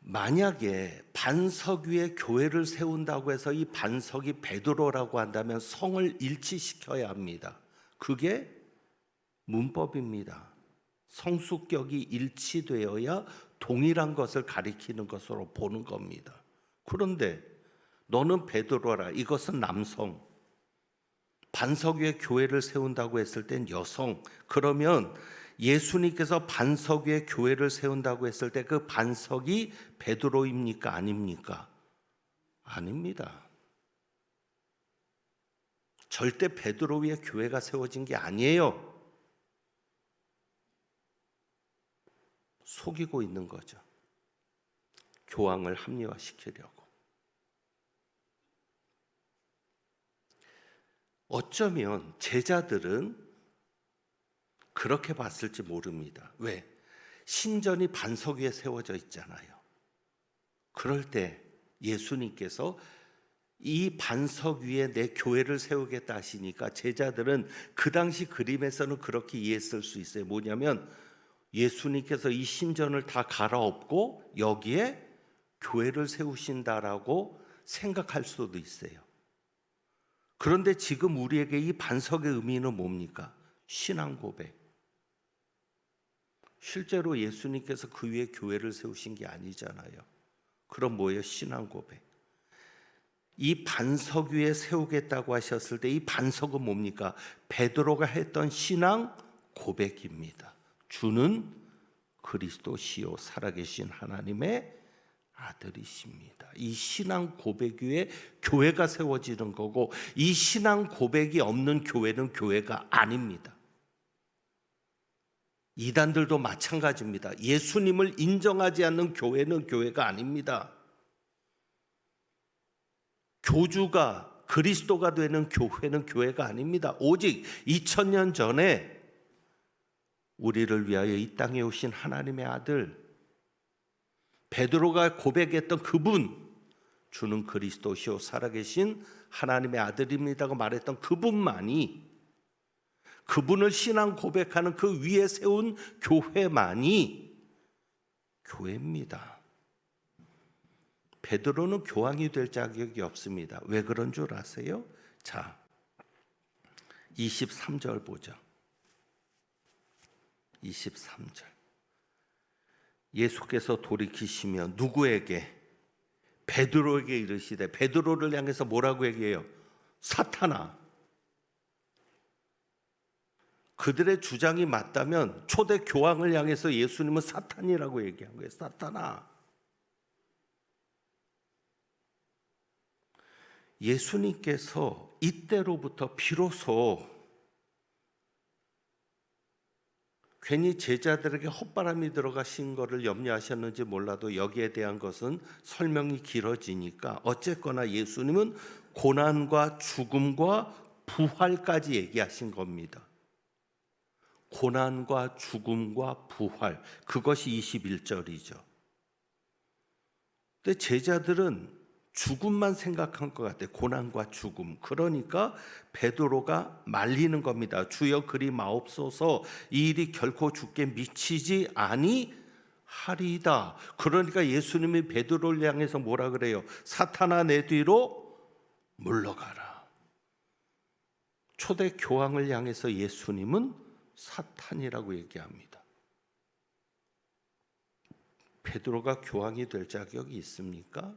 D: 만약에 반석 위에 교회를 세운다고 해서 이 반석이 베드로라고 한다면 성을 일치시켜야 합니다. 그게 문법입니다. 성수격이 일치되어야 동일한 것을 가리키는 것으로 보는 겁니다. 그런데 너는 베드로라. 이것은 남성. 반석 위에 교회를 세운다고 했을 땐 여성. 그러면 예수님께서 반석 위에 교회를 세운다고 했을 때 그 반석이 베드로입니까? 아닙니까? 아닙니다. 절대 베드로 위에 교회가 세워진 게 아니에요. 속이고 있는 거죠. 교황을 합리화시키려고. 어쩌면 제자들은 그렇게 봤을지 모릅니다. 왜? 신전이 반석 위에 세워져 있잖아요. 그럴 때 예수님께서 이 반석 위에 내 교회를 세우겠다 하시니까 제자들은 그 당시 그림에서는 그렇게 이해했을 수 있어요. 뭐냐면 예수님께서 이 신전을 다 갈아엎고 여기에 교회를 세우신다라고 생각할 수도 있어요. 그런데 지금 우리에게 이 반석의 의미는 뭡니까? 신앙 고백. 실제로 예수님께서 그 위에 교회를 세우신 게 아니잖아요. 그럼 뭐예요? 신앙 고백. 이 반석 위에 세우겠다고 하셨을 때 이 반석은 뭡니까? 베드로가 했던 신앙 고백입니다. 주는 그리스도시요 살아계신 하나님의 아들이십니다. 이 신앙 고백 위에 교회가 세워지는 거고, 이 신앙 고백이 없는 교회는 교회가 아닙니다. 이단들도 마찬가지입니다. 예수님을 인정하지 않는 교회는 교회가 아닙니다. 교주가 그리스도가 되는 교회는 교회가 아닙니다. 오직 2000년 전에 우리를 위하여 이 땅에 오신 하나님의 아들, 베드로가 고백했던 그분, 주는 그리스도시요 살아계신 하나님의 아들입니다고 말했던 그분만이, 그분을 신앙 고백하는 그 위에 세운 교회만이 교회입니다. 베드로는 교황이 될 자격이 없습니다. 왜 그런 줄 아세요? 자, 23절 보죠. 23절. 예수께서 돌이키시며 누구에게? 베드로에게 이르시되, 베드로를 향해서 뭐라고 얘기해요? 사탄아. 그들의 주장이 맞다면 초대 교황을 향해서 예수님은 사탄이라고 얘기한 거예요. 사탄아. 예수님께서 이때로부터 비로소 괜히 제자들에게 헛바람이 들어가신 것을 염려하셨는지 몰라도 여기에 대한 것은 설명이 길어지니까 어쨌거나 예수님은 고난과 죽음과 부활까지 얘기하신 겁니다. 고난과 죽음과 부활, 그것이 21절이죠. 근데 제자들은 죽음만 생각한 것 같아요. 고난과 죽음. 그러니까 베드로가 말리는 겁니다. 주여 그리 마옵소서, 이 일이 결코 주께 미치지 아니하리이다. 그러니까 예수님이 베드로를 향해서 뭐라 그래요? 사탄아 내 뒤로 물러가라. 초대 교황을 향해서 예수님은 사탄이라고 얘기합니다. 베드로가 교황이 될 자격이 있습니까?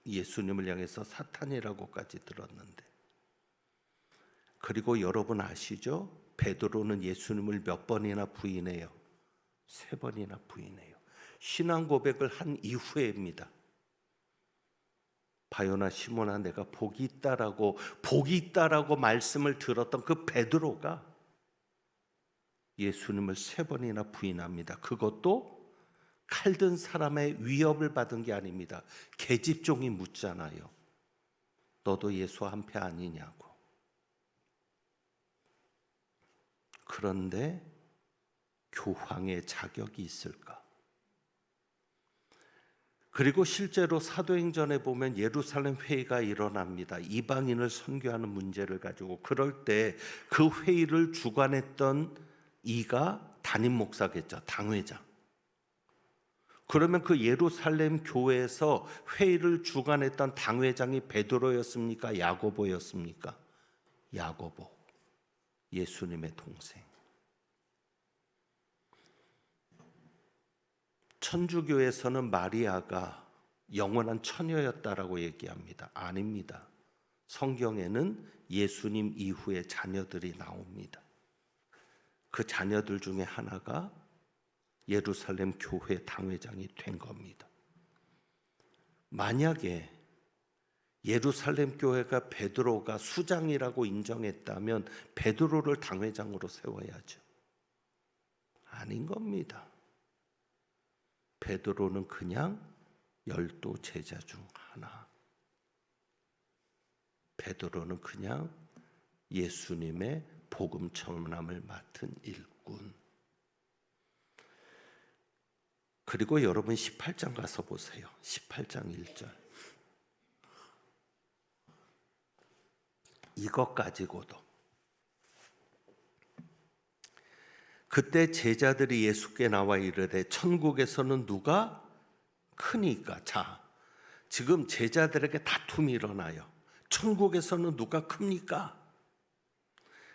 D: 예수님을 향해서 사탄이라고까지 들었는데. 그리고 여러분 아시죠? 베드로는 예수님을 몇 번이나 부인해요? 3번이나 부인해요. 신앙 고백을 한 이후에입니다. 바요나 시몬아 내가 복이 있다라고 말씀을 들었던 그 베드로가 예수님을 3번이나 부인합니다. 그것도 칼든 사람의 위협을 받은 게 아닙니다. 계집종이 묻잖아요. 너도 예수 한패 아니냐고. 그런데 교황의 자격이 있을까? 그리고 실제로 사도행전에 보면 예루살렘 회의가 일어납니다. 이방인을 선교하는 문제를 가지고. 그럴 때 그 회의를 주관했던 이가 담임 목사겠죠. 당회장. 그러면 그 예루살렘 교회에서 회의를 주관했던 당회장이 베드로였습니까? 야고보였습니까? 야고보. 예수님의 동생. 천주교에서는 마리아가 영원한 처녀였다라고 얘기합니다. 아닙니다. 성경에는 예수님 이후에 자녀들이 나옵니다. 그 자녀들 중에 하나가 예루살렘 교회 당회장이 된 겁니다. 만약에 예루살렘 교회가 베드로가 수장이라고 인정했다면 베드로를 당회장으로 세워야죠. 아닌 겁니다. 베드로는 그냥 12 제자 중 하나. 베드로는 그냥 예수님의 복음 전함을 맡은 일꾼. 그리고 여러분 18장 가서 보세요. 18장 1절. 이것 가지고도 그때 제자들이 예수께 나와 이르되 천국에서는 누가 크니까. 자, 지금 제자들에게 다툼이 일어나요. 천국에서는 누가 큽니까?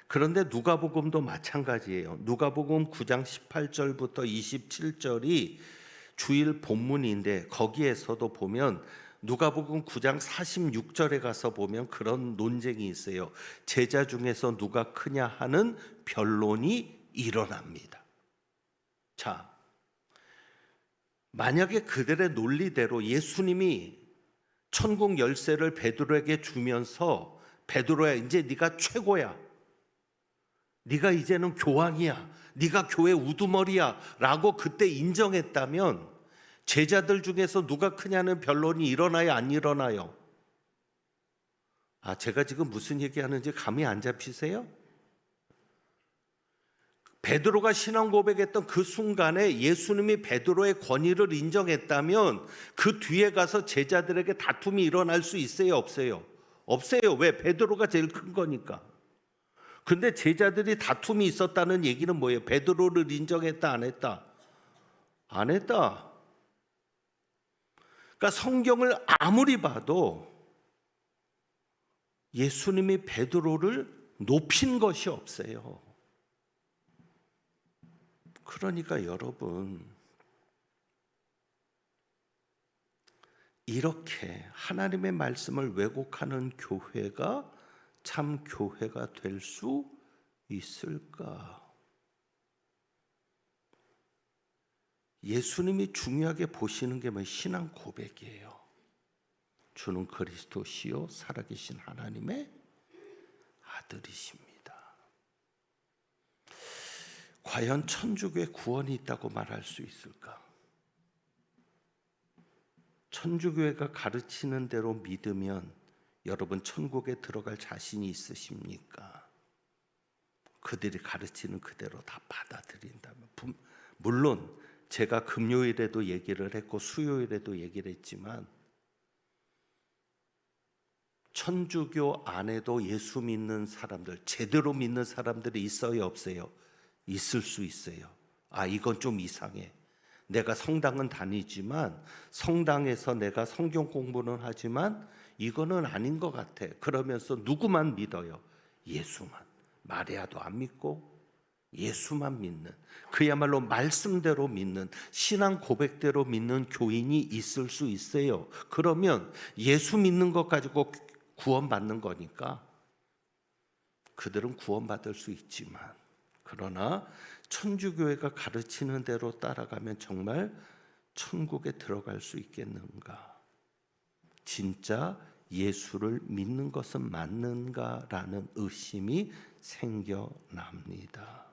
D: 그런데 누가복음도 마찬가지예요. 누가복음 9장 18절부터 27절이 주일 본문인데 거기에서도 보면 누가복음 9장 46절에 가서 보면 그런 논쟁이 있어요. 제자 중에서 누가 크냐 하는 변론이 일어납니다. 자, 만약에 그들의 논리대로 예수님이 천국 열쇠를 베드로에게 주면서 베드로야 이제 네가 최고야. 네가 이제는 교황이야. 네가 교회 우두머리야 라고 그때 인정했다면 제자들 중에서 누가 크냐는 변론이 일어나요? 안 일어나요? 제가 지금 무슨 얘기하는지 감이 안 잡히세요? 베드로가 신앙 고백했던 그 순간에 예수님이 베드로의 권위를 인정했다면 그 뒤에 가서 제자들에게 다툼이 일어날 수 있어요? 없어요? 없어요. 왜? 베드로가 제일 큰 거니까. 근데 제자들이 다툼이 있었다는 얘기는 뭐예요? 베드로를 인정했다 안 했다? 안 했다. 그러니까 성경을 아무리 봐도 예수님이 베드로를 높인 것이 없어요. 그러니까 여러분, 이렇게 하나님의 말씀을 왜곡하는 교회가 참 교회가 될 수 있을까? 예수님이 중요하게 보시는 게 뭐 신앙 고백이에요. 주는 그리스도시요 살아계신 하나님의 아들이십니다. 과연 천주교에 구원이 있다고 말할 수 있을까? 천주교회가 가르치는 대로 믿으면 여러분 천국에 들어갈 자신이 있으십니까? 그들이 가르치는 그대로 다 받아들인다면, 물론 제가 금요일에도 얘기를 했고 수요일에도 얘기를 했지만 천주교 안에도 예수 믿는 사람들, 제대로 믿는 사람들이 있어요, 없어요? 있을 수 있어요. 아, 이건 좀 이상해. 내가 성당은 다니지만, 성당에서 내가 성경 공부는 하지만 이거는 아닌 것 같아. 그러면서 누구만 믿어요? 예수만. 마리아도 안 믿고 예수만 믿는, 그야말로 말씀대로 믿는, 신앙 고백대로 믿는 교인이 있을 수 있어요. 그러면 예수 믿는 것 가지고 구원받는 거니까 그들은 구원받을 수 있지만, 그러나 천주교회가 가르치는 대로 따라가면 정말 천국에 들어갈 수 있겠는가? 진짜 예수를 믿는 것은 맞는가라는 의심이 생겨납니다.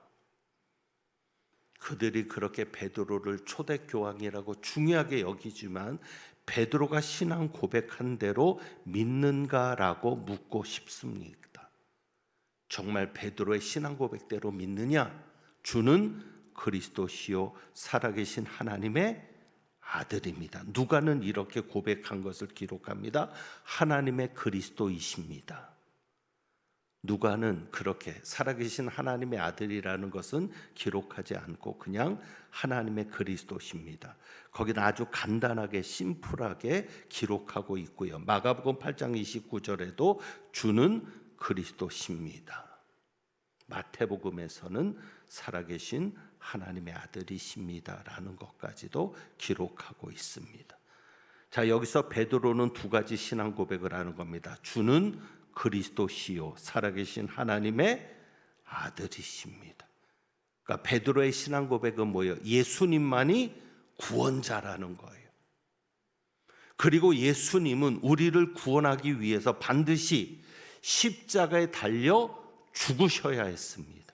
D: 그들이 그렇게 베드로를 초대교황이라고 중요하게 여기지만 베드로가 신앙 고백한 대로 믿는가라고 묻고 싶습니다. 정말 베드로의 신앙 고백대로 믿느냐? 주는 그리스도시요 살아계신 하나님의 아들입니다. 누가는 이렇게 고백한 것을 기록합니다. 하나님의 그리스도이십니다. 누가는 그렇게 살아계신 하나님의 아들이라는 것은 기록하지 않고 그냥 하나님의 그리스도십니다. 거기는 아주 간단하게 심플하게 기록하고 있고요. 마가복음 8장 29절에도 주는 그리스도십니다. 마태복음에서는 살아계신 하나님의 아들이십니다라는 것까지도 기록하고 있습니다. 자, 여기서 베드로는 두 가지 신앙 고백을 하는 겁니다. 주는 그리스도시요 살아계신 하나님의 아들이십니다. 그러니까 베드로의 신앙 고백은 뭐예요? 예수님만이 구원자라는 거예요. 그리고 예수님은 우리를 구원하기 위해서 반드시 십자가에 달려 죽으셔야 했습니다.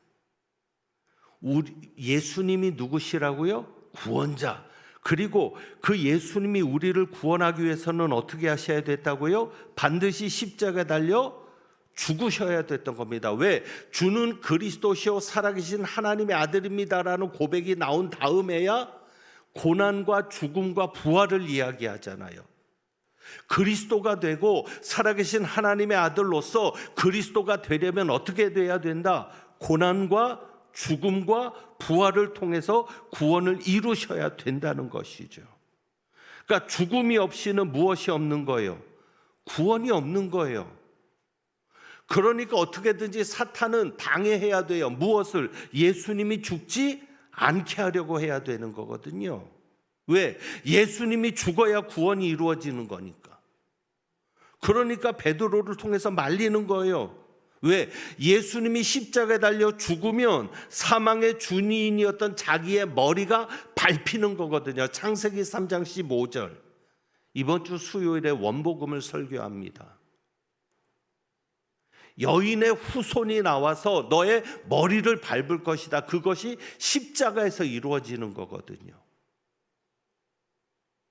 D: 예수님이 누구시라고요? 구원자. 그리고 그 예수님이 우리를 구원하기 위해서는 어떻게 하셔야 됐다고요? 반드시 십자가에 달려 죽으셔야 됐던 겁니다. 왜? 주는 그리스도시요 살아계신 하나님의 아들입니다라는 고백이 나온 다음에야 고난과 죽음과 부활을 이야기하잖아요. 그리스도가 되고 살아계신 하나님의 아들로서 그리스도가 되려면 어떻게 돼야 된다? 고난과 죽음과 부활을 통해서 구원을 이루셔야 된다는 것이죠. 그러니까 죽음이 없이는 무엇이 없는 거예요? 구원이 없는 거예요. 그러니까 어떻게든지 사탄은 방해해야 돼요. 무엇을? 예수님이 죽지 않게 하려고 해야 되는 거거든요. 왜? 예수님이 죽어야 구원이 이루어지는 거니까. 그러니까 베드로를 통해서 말리는 거예요. 왜? 예수님이 십자가에 달려 죽으면 사망의 주인이었던 자기의 머리가 밟히는 거거든요. 창세기 3장 15절. 이번 주 수요일에 원복음을 설교합니다. 여인의 후손이 나와서 너의 머리를 밟을 것이다. 그것이 십자가에서 이루어지는 거거든요.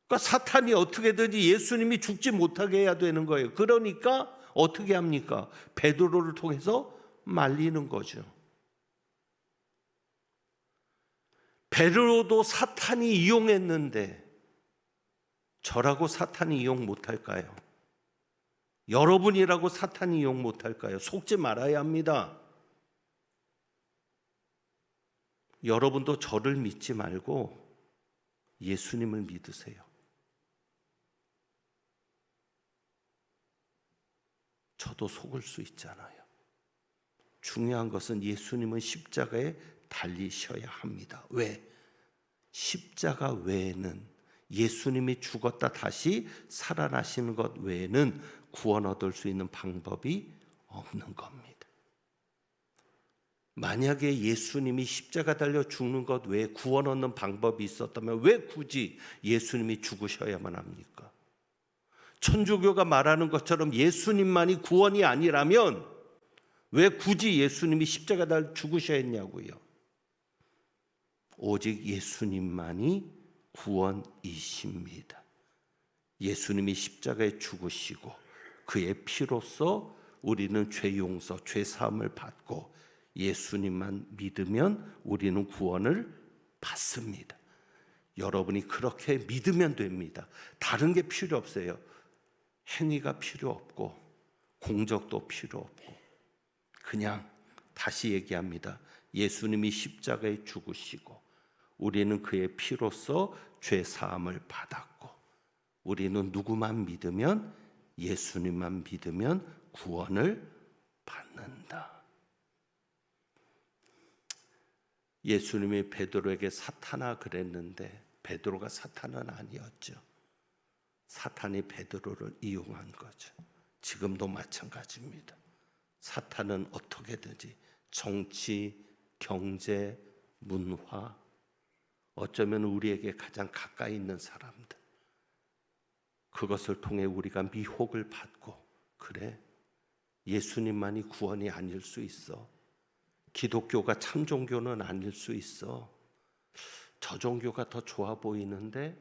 D: 그러니까 사탄이 어떻게든지 예수님이 죽지 못하게 해야 되는 거예요. 그러니까 어떻게 합니까? 베드로를 통해서 말리는 거죠. 베드로도 사탄이 이용했는데 저라고 사탄이 이용 못할까요? 여러분이라고 사탄이 이용 못할까요? 속지 말아야 합니다. 여러분도 저를 믿지 말고 예수님을 믿으세요. 저도 속을 수 있잖아요. 중요한 것은 예수님은 십자가에 달리셔야 합니다. 왜? 십자가 외에는, 예수님이 죽었다 다시 살아나시는 것 외에는 구원 얻을 수 있는 방법이 없는 겁니다. 만약에 예수님이 십자가 달려 죽는 것 외에 구원 얻는 방법이 있었다면 왜 굳이 예수님이 죽으셔야만 합니까? 천주교가 말하는 것처럼 예수님만이 구원이 아니라면 왜 굳이 예수님이 십자가 달려 죽으셔야 했냐고요. 오직 예수님만이 구원이십니다. 예수님이 십자가에 죽으시고 그의 피로써 우리는 죄 용서, 죄 사함을 받고 예수님만 믿으면 우리는 구원을 받습니다. 여러분이 그렇게 믿으면 됩니다. 다른 게 필요 없어요. 행위가 필요 없고 공적도 필요 없고 그냥 다시 얘기합니다. 예수님이 십자가에 죽으시고 우리는 그의 피로써 죄 사함을 받았고 우리는 누구만 믿으면 예수님만 믿으면 구원을 받는다. 예수님이 베드로에게 사탄아 그랬는데 베드로가 사탄은 아니었죠. 사탄이 베드로를 이용한 거죠. 지금도 마찬가지입니다. 사탄은 어떻게든지 정치, 경제, 문화, 어쩌면 우리에게 가장 가까이 있는 사람들, 그것을 통해 우리가 미혹을 받고 그래 예수님만이 구원이 아닐 수 있어. 기독교가 참 종교는 아닐 수 있어. 저 종교가 더 좋아 보이는데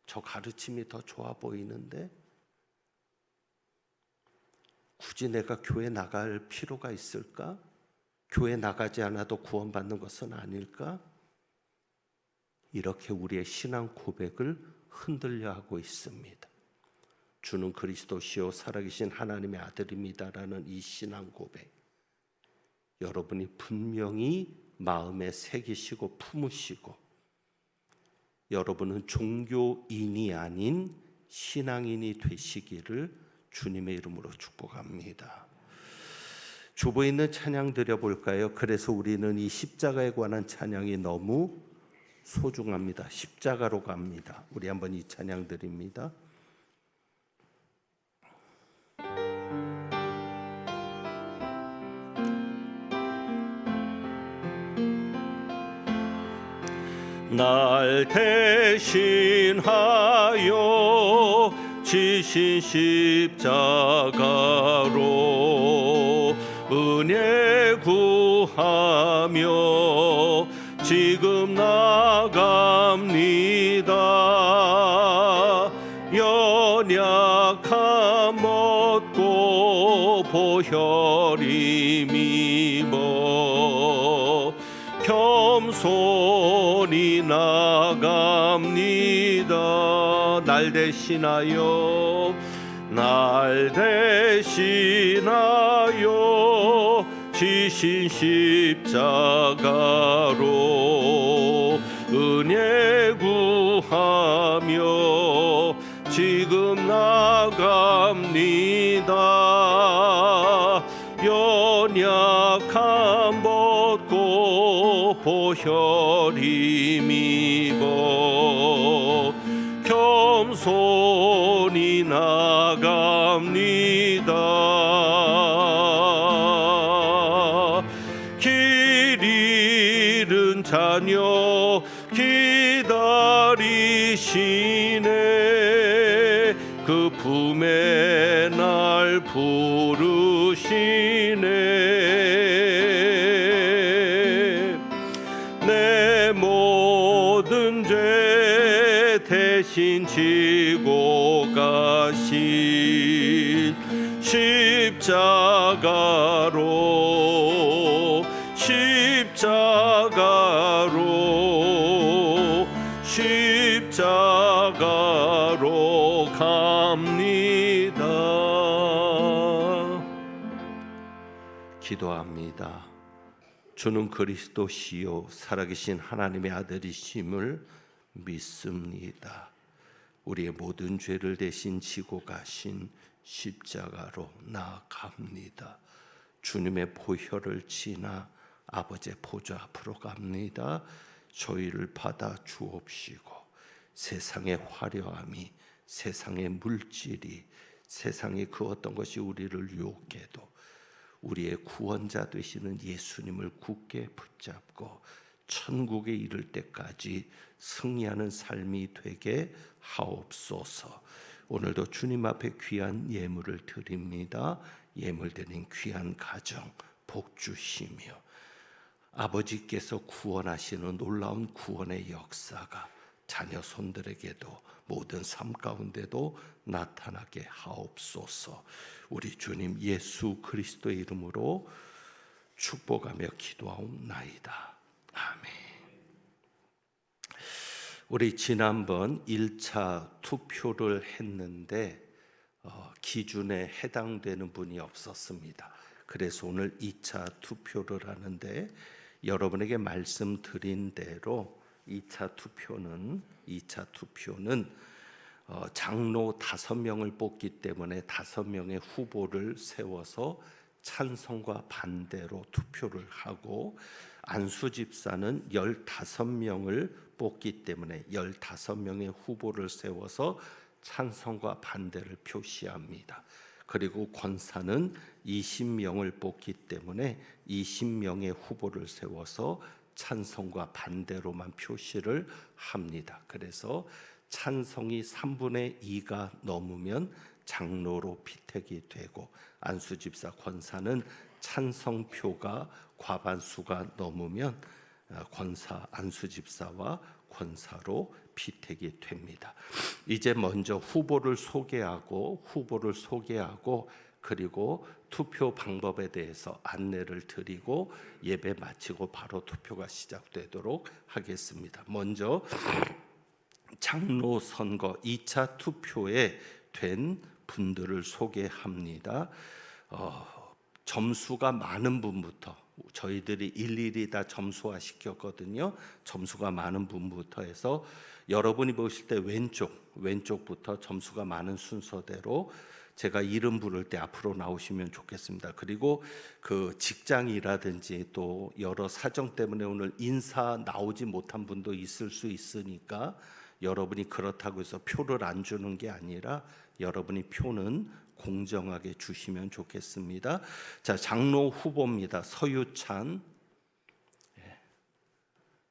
D: 저 가르침이 더 좋아 보이는데 굳이 내가 교회 나갈 필요가 있을까? 교회 나가지 않아도 구원받는 것은 아닐까? 이렇게 우리의 신앙 고백을 흔들려 하고 있습니다. 주는 그리스도시요 살아계신 하나님의 아들입니다라는 이 신앙 고백, 여러분이 분명히 마음에 새기시고 품으시고 여러분은 종교인이 아닌 신앙인이 되시기를 주님의 이름으로 축복합니다. 주보에 있는 찬양 드려볼까요? 그래서 우리는 이 십자가에 관한 찬양이 너무 소중합니다. 십자가로 갑니다. 우리 한번 이 찬양 드립니다. 날 대신하여 지신 십자가로 은혜 구하며 지금 나갑니다. 연약함 얻고 보혈이 미워 겸손히 나갑니다. 날 대신하여 지신 십자가로 은혜 구하며 지금 나갑니다. 연약함 벗고 보혈이 미워 겸손히 나갑니다. 길 잃은 자녀 기다리시네. 그 품에 날 부르시네. 내 모든 죄 대신 지고 가신 십자가로 갑니다. 기도합니다. 주는 그리스도시요 살아계신 하나님의 아들이심을 믿습니다. 우리의 모든 죄를 대신 지고 가신 십자가로 나아갑니다. 주님의 보혈을 지나 아버지의 보좌 앞으로 갑니다. 저희를 받아 주옵시고 세상의 화려함이, 세상의 물질이, 세상의 그 어떤 것이 우리를 유혹해도 우리의 구원자 되시는 예수님을 굳게 붙잡고 천국에 이를 때까지 승리하는 삶이 되게 하옵소서. 오늘도 주님 앞에 귀한 예물을 드립니다. 예물 드린 귀한 가정 복 주시며 아버지께서 구원하시는 놀라운 구원의 역사가 자녀 손들에게도 모든 삶 가운데도 나타나게 하옵소서. 우리 주님 예수 그리스도의 이름으로 축복하며 기도하옵나이다. 아멘. 우리 지난번 1차 투표를 했는데 기준에 해당되는 분이 없었습니다. 그래서 오늘 2차 투표를 하는데 여러분에게 말씀드린 대로 2차 투표는 장로 5명을 뽑기 때문에 5명의 후보를 세워서 찬성과 반대로 투표를 하고 안수 집사는 15명을 뽑기 때문에 15명의 후보를 세워서 찬성과 반대를 표시합니다. 그리고 권사는 20명을 뽑기 때문에 20명의 후보를 세워서 찬성과 반대로만 표시를 합니다. 그래서 찬성이 3분의 2가 넘으면 장로로 피택이 되고 안수집사 권사는 찬성표가 과반수가 넘으면 권사 안수집사와 권사로 피택이 됩니다. 이제 먼저 후보를 소개하고 그리고 투표 방법에 대해서 안내를 드리고 예배 마치고 바로 투표가 시작되도록 하겠습니다. 먼저 장로 선거 2차 투표에 된 분들을 소개합니다. 점수가 많은 분부터 저희들이 일일이 다 점수화 시켰거든요. 점수가 많은 분부터 해서 여러분이 보실 때 왼쪽부터 점수가 많은 순서대로 제가 이름 부를 때 앞으로 나오시면 좋겠습니다. 그리고 그 직장이라든지 또 여러 사정 때문에 오늘 인사 나오지 못한 분도 있을 수 있으니까 여러분이 그렇다고 해서 표를 안 주는 게 아니라 여러분이 표는 공정하게 주시면 좋겠습니다. 자, 장로 후보입니다. 서유찬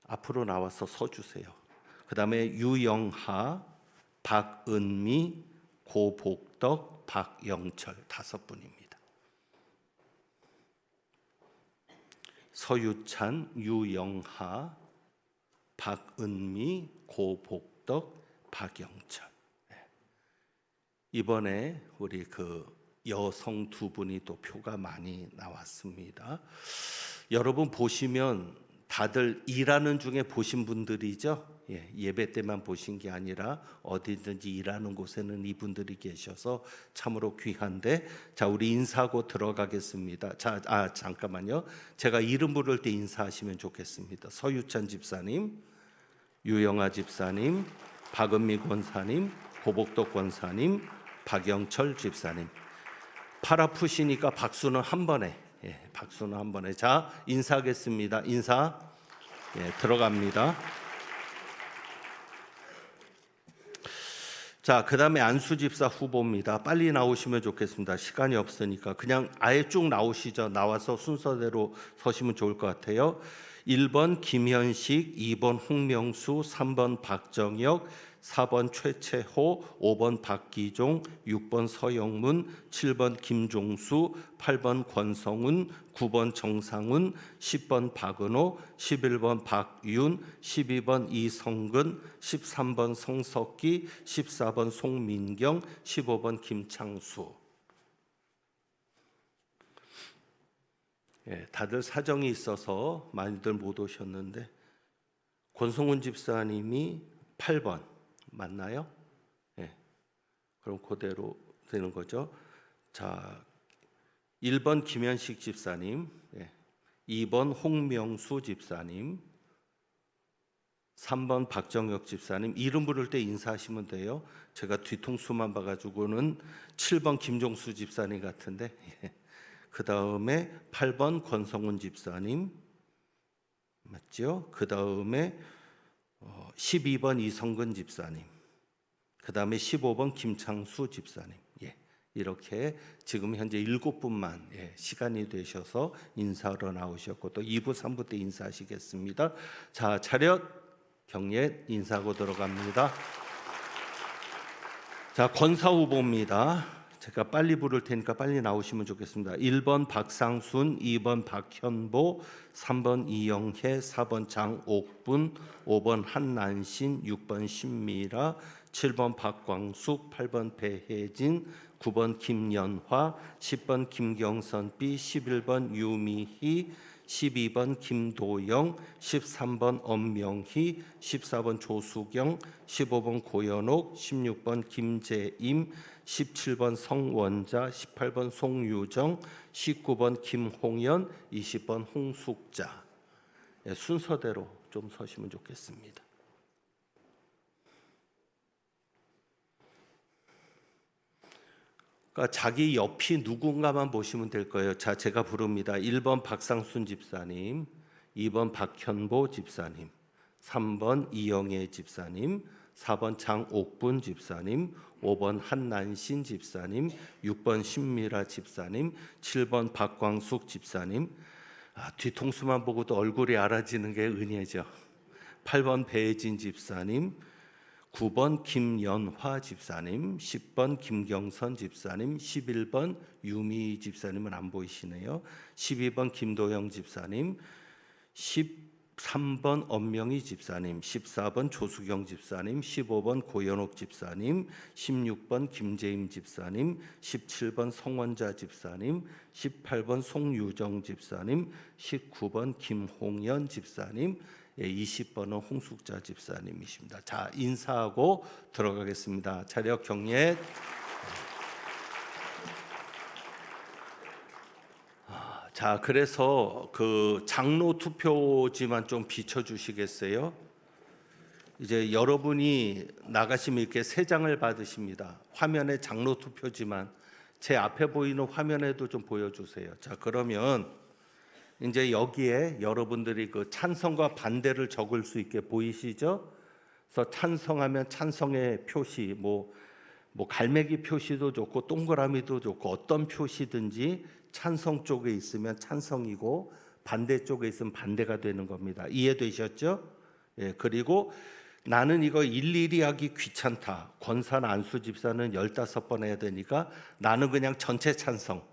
D: 앞으로 나와서 서주세요. 그 다음에 유영하, 박은미, 고복덕, 박영철 5분입니다. 서유찬, 유영하, 박은미, 고복덕, 박영철. 이번에 우리 그 여성 2분이 또 표가 많이 나왔습니다. 여러분 보시면 다들 일하는 중에 보신 분들이죠. 예배 때만 보신 게 아니라 어디든지 일하는 곳에는 이분들이 계셔서 참으로 귀한데, 자, 우리 인사하고 들어가겠습니다. 잠깐만요. 제가 이름 부를 때 인사하시면 좋겠습니다. 서유찬 집사님, 유영아 집사님, 박은미 권사님, 고복덕 권사님, 박영철 집사님. 팔 아프시니까 박수는 한 번에. 박수는 한 번에. 자, 인사하겠습니다. 인사. 들어갑니다. 자, 그다음에 안수집사 후보입니다. 빨리 나오시면 좋겠습니다. 시간이 없으니까 그냥 아예 쭉 나오시죠. 나와서 순서대로 서시면 좋을 것 같아요. 1번 김현식, 2번 홍명수, 3번 박정혁, 4번 최채호, 5번 박기종, 6번 서영문, 7번 김종수, 8번 권성훈, 9번 정상훈, 10번 박은호, 11번 박윤, 12번 이성근, 13번 성석기, 14번 송민경, 15번 김창수. 다들 사정이 있어서 많이들 못 오셨는데 권성훈 집사님이 8번 맞나요? 그럼 그대로 되는 거죠. 자, 1번 김현식 집사님, 2번 홍명수 집사님, 3번 박정혁 집사님. 이름 부를 때 인사하시면 돼요. 제가 뒤통수만 봐가지고는 7번 김종수 집사님 같은데 그 다음에 8번 권성훈 집사님 맞죠? 그 다음에 12번 이성근 집사님, 그 다음에 15번 김창수 집사님. 이렇게 지금 현재 7분만 시간이 되셔서 인사하러 나오셨고 또 2부, 3부 때 인사하시겠습니다. 자, 차렷 경례 인사하고 들어갑니다. 자, 권사 후보입니다. 제가 빨리 부를 테니까 빨리 나오시면 좋겠습니다. 1번 박상순, 2번 박현보, 3번 이영혜, 4번 장옥분, 5번 한난신, 6번 신미라, 7번 박광숙, 8번 배혜진, 9번 김연화, 10번 김경선 B, 11번 유미희, 12번 김도영, 13번 엄명희, 14번 조수경, 15번 고현옥, 16번 김재임, 17번 성원자, 18번 송유정, 19번 김홍연, 20번 홍숙자. 순서대로 좀 서시면 좋겠습니다. 그러니까 자기 옆이 누군가만 보시면 될 거예요. 자, 제가 부릅니다. 1번 박상순 집사님, 2번 박현보 집사님, 3번 이영애 집사님, 4번 장옥분 집사님, 5번 한난신 집사님, 6번 신미라 집사님, 7번 박광숙 집사님. 뒤통수만 보고도 얼굴이 알아지는 게 은혜죠. 8번 배혜진 집사님, 9번 김연화 집사님, 10번 김경선 집사님, 11번 유미 집사님은 안 보이시네요. 12번 김도영 집사님, 13번 엄명희 집사님, 14번 조수경 집사님, 15번 고현옥 집사님, 16번 김재임 집사님, 17번 성원자 집사님, 18번 송유정 집사님, 19번 김홍연 집사님, 20번은 홍숙자 집사님이십니다. 자, 인사하고 들어가겠습니다. 차렷 경례. 자, 그래서 그 장로 투표지만 좀 비춰주시겠어요? 이제 여러분이 나가시면 이렇게 3장을 받으십니다. 화면에 장로 투표지만 제 앞에 보이는 화면에도 좀 보여주세요. 자, 그러면 이제 여기에 여러분들이 그 찬성과 반대를 적을 수 있게 보이시죠? 그래서 찬성하면 찬성의 표시, 뭐 갈매기 표시도 좋고 동그라미도 좋고 어떤 표시든지 찬성 쪽에 있으면 찬성이고 반대 쪽에 있으면 반대가 되는 겁니다. 이해되셨죠? 예, 그리고 나는 이거 일일이 하기 귀찮다. 권사나 안수 집사는 15번 해야 되니까 나는 그냥 전체 찬성.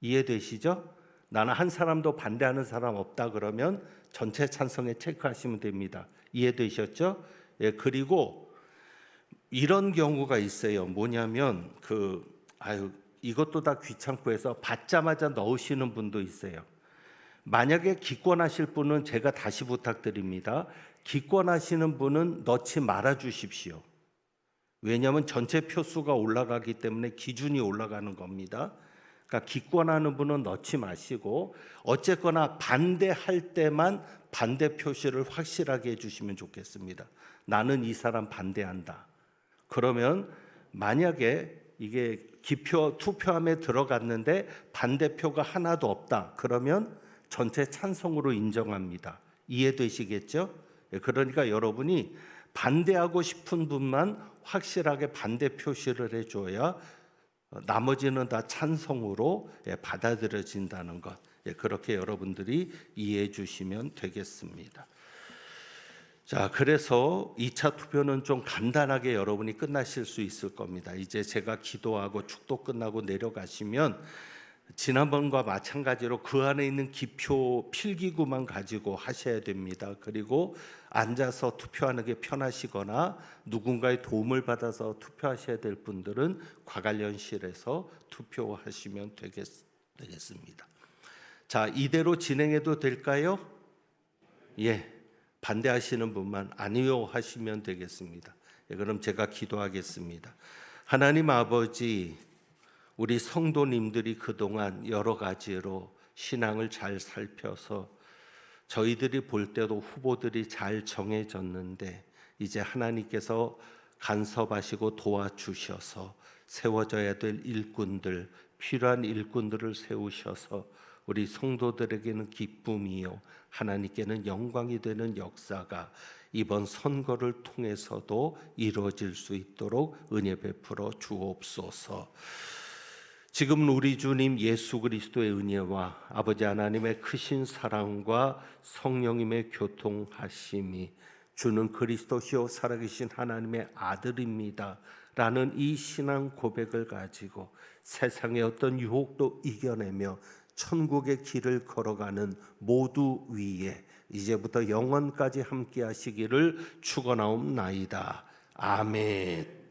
D: 이해되시죠? 나는 한 사람도 반대하는 사람 없다 그러면 전체 찬성에 체크하시면 됩니다. 이해되셨죠? 예, 그리고 이런 경우가 있어요. 뭐냐면 이것도 다 귀찮고 해서 받자마자 넣으시는 분도 있어요. 만약에 기권하실 분은 제가 다시 부탁드립니다. 기권하시는 분은 넣지 말아 주십시오. 왜냐하면 전체 표수가 올라가기 때문에 기준이 올라가는 겁니다. 그러니까 기권하는 분은 넣지 마시고 어쨌거나 반대할 때만 반대 표시를 확실하게 해주시면 좋겠습니다. 나는 이 사람 반대한다. 그러면 만약에 이게 투표함에 들어갔는데 반대표가 하나도 없다. 그러면 전체 찬성으로 인정합니다. 이해되시겠죠? 그러니까 여러분이 반대하고 싶은 분만 확실하게 반대 표시를 해줘야 나머지는 다 찬성으로 받아들여진다는 것, 그렇게 여러분들이 이해해 주시면 되겠습니다. 자, 그래서 2차 투표는 좀 간단하게 여러분이 끝나실 수 있을 겁니다. 이제 제가 기도하고 축도 끝나고 내려가시면 지난번과 마찬가지로 그 안에 있는 기표 필기구만 가지고 하셔야 됩니다. 그리고 앉아서 투표하는 게 편하시거나 누군가의 도움을 받아서 투표하셔야 될 분들은 과관련실에서 투표하시면 되겠습니다. 자, 이대로 진행해도 될까요? 예, 반대하시는 분만 아니요 하시면 되겠습니다. 예, 그럼 제가 기도하겠습니다. 하나님 아버지, 우리 성도님들이 그동안 여러 가지로 신앙을 잘 살펴서 저희들이 볼 때도 후보들이 잘 정해졌는데 이제 하나님께서 간섭하시고 도와주셔서 세워져야 될 일꾼들, 필요한 일꾼들을 세우셔서 우리 성도들에게는 기쁨이요 하나님께는 영광이 되는 역사가 이번 선거를 통해서도 이루어질 수 있도록 은혜 베풀어 주옵소서. 지금 우리 주님 예수 그리스도의 은혜와 아버지 하나님의 크신 사랑과 성령님의 교통하심이 주는 그리스도시요 살아계신 하나님의 아들입니다 라는 이 신앙 고백을 가지고 세상의 어떤 유혹도 이겨내며 천국의 길을 걸어가는 모두 위에 이제부터 영원까지 함께 하시기를 축원하옵나이다. 아멘.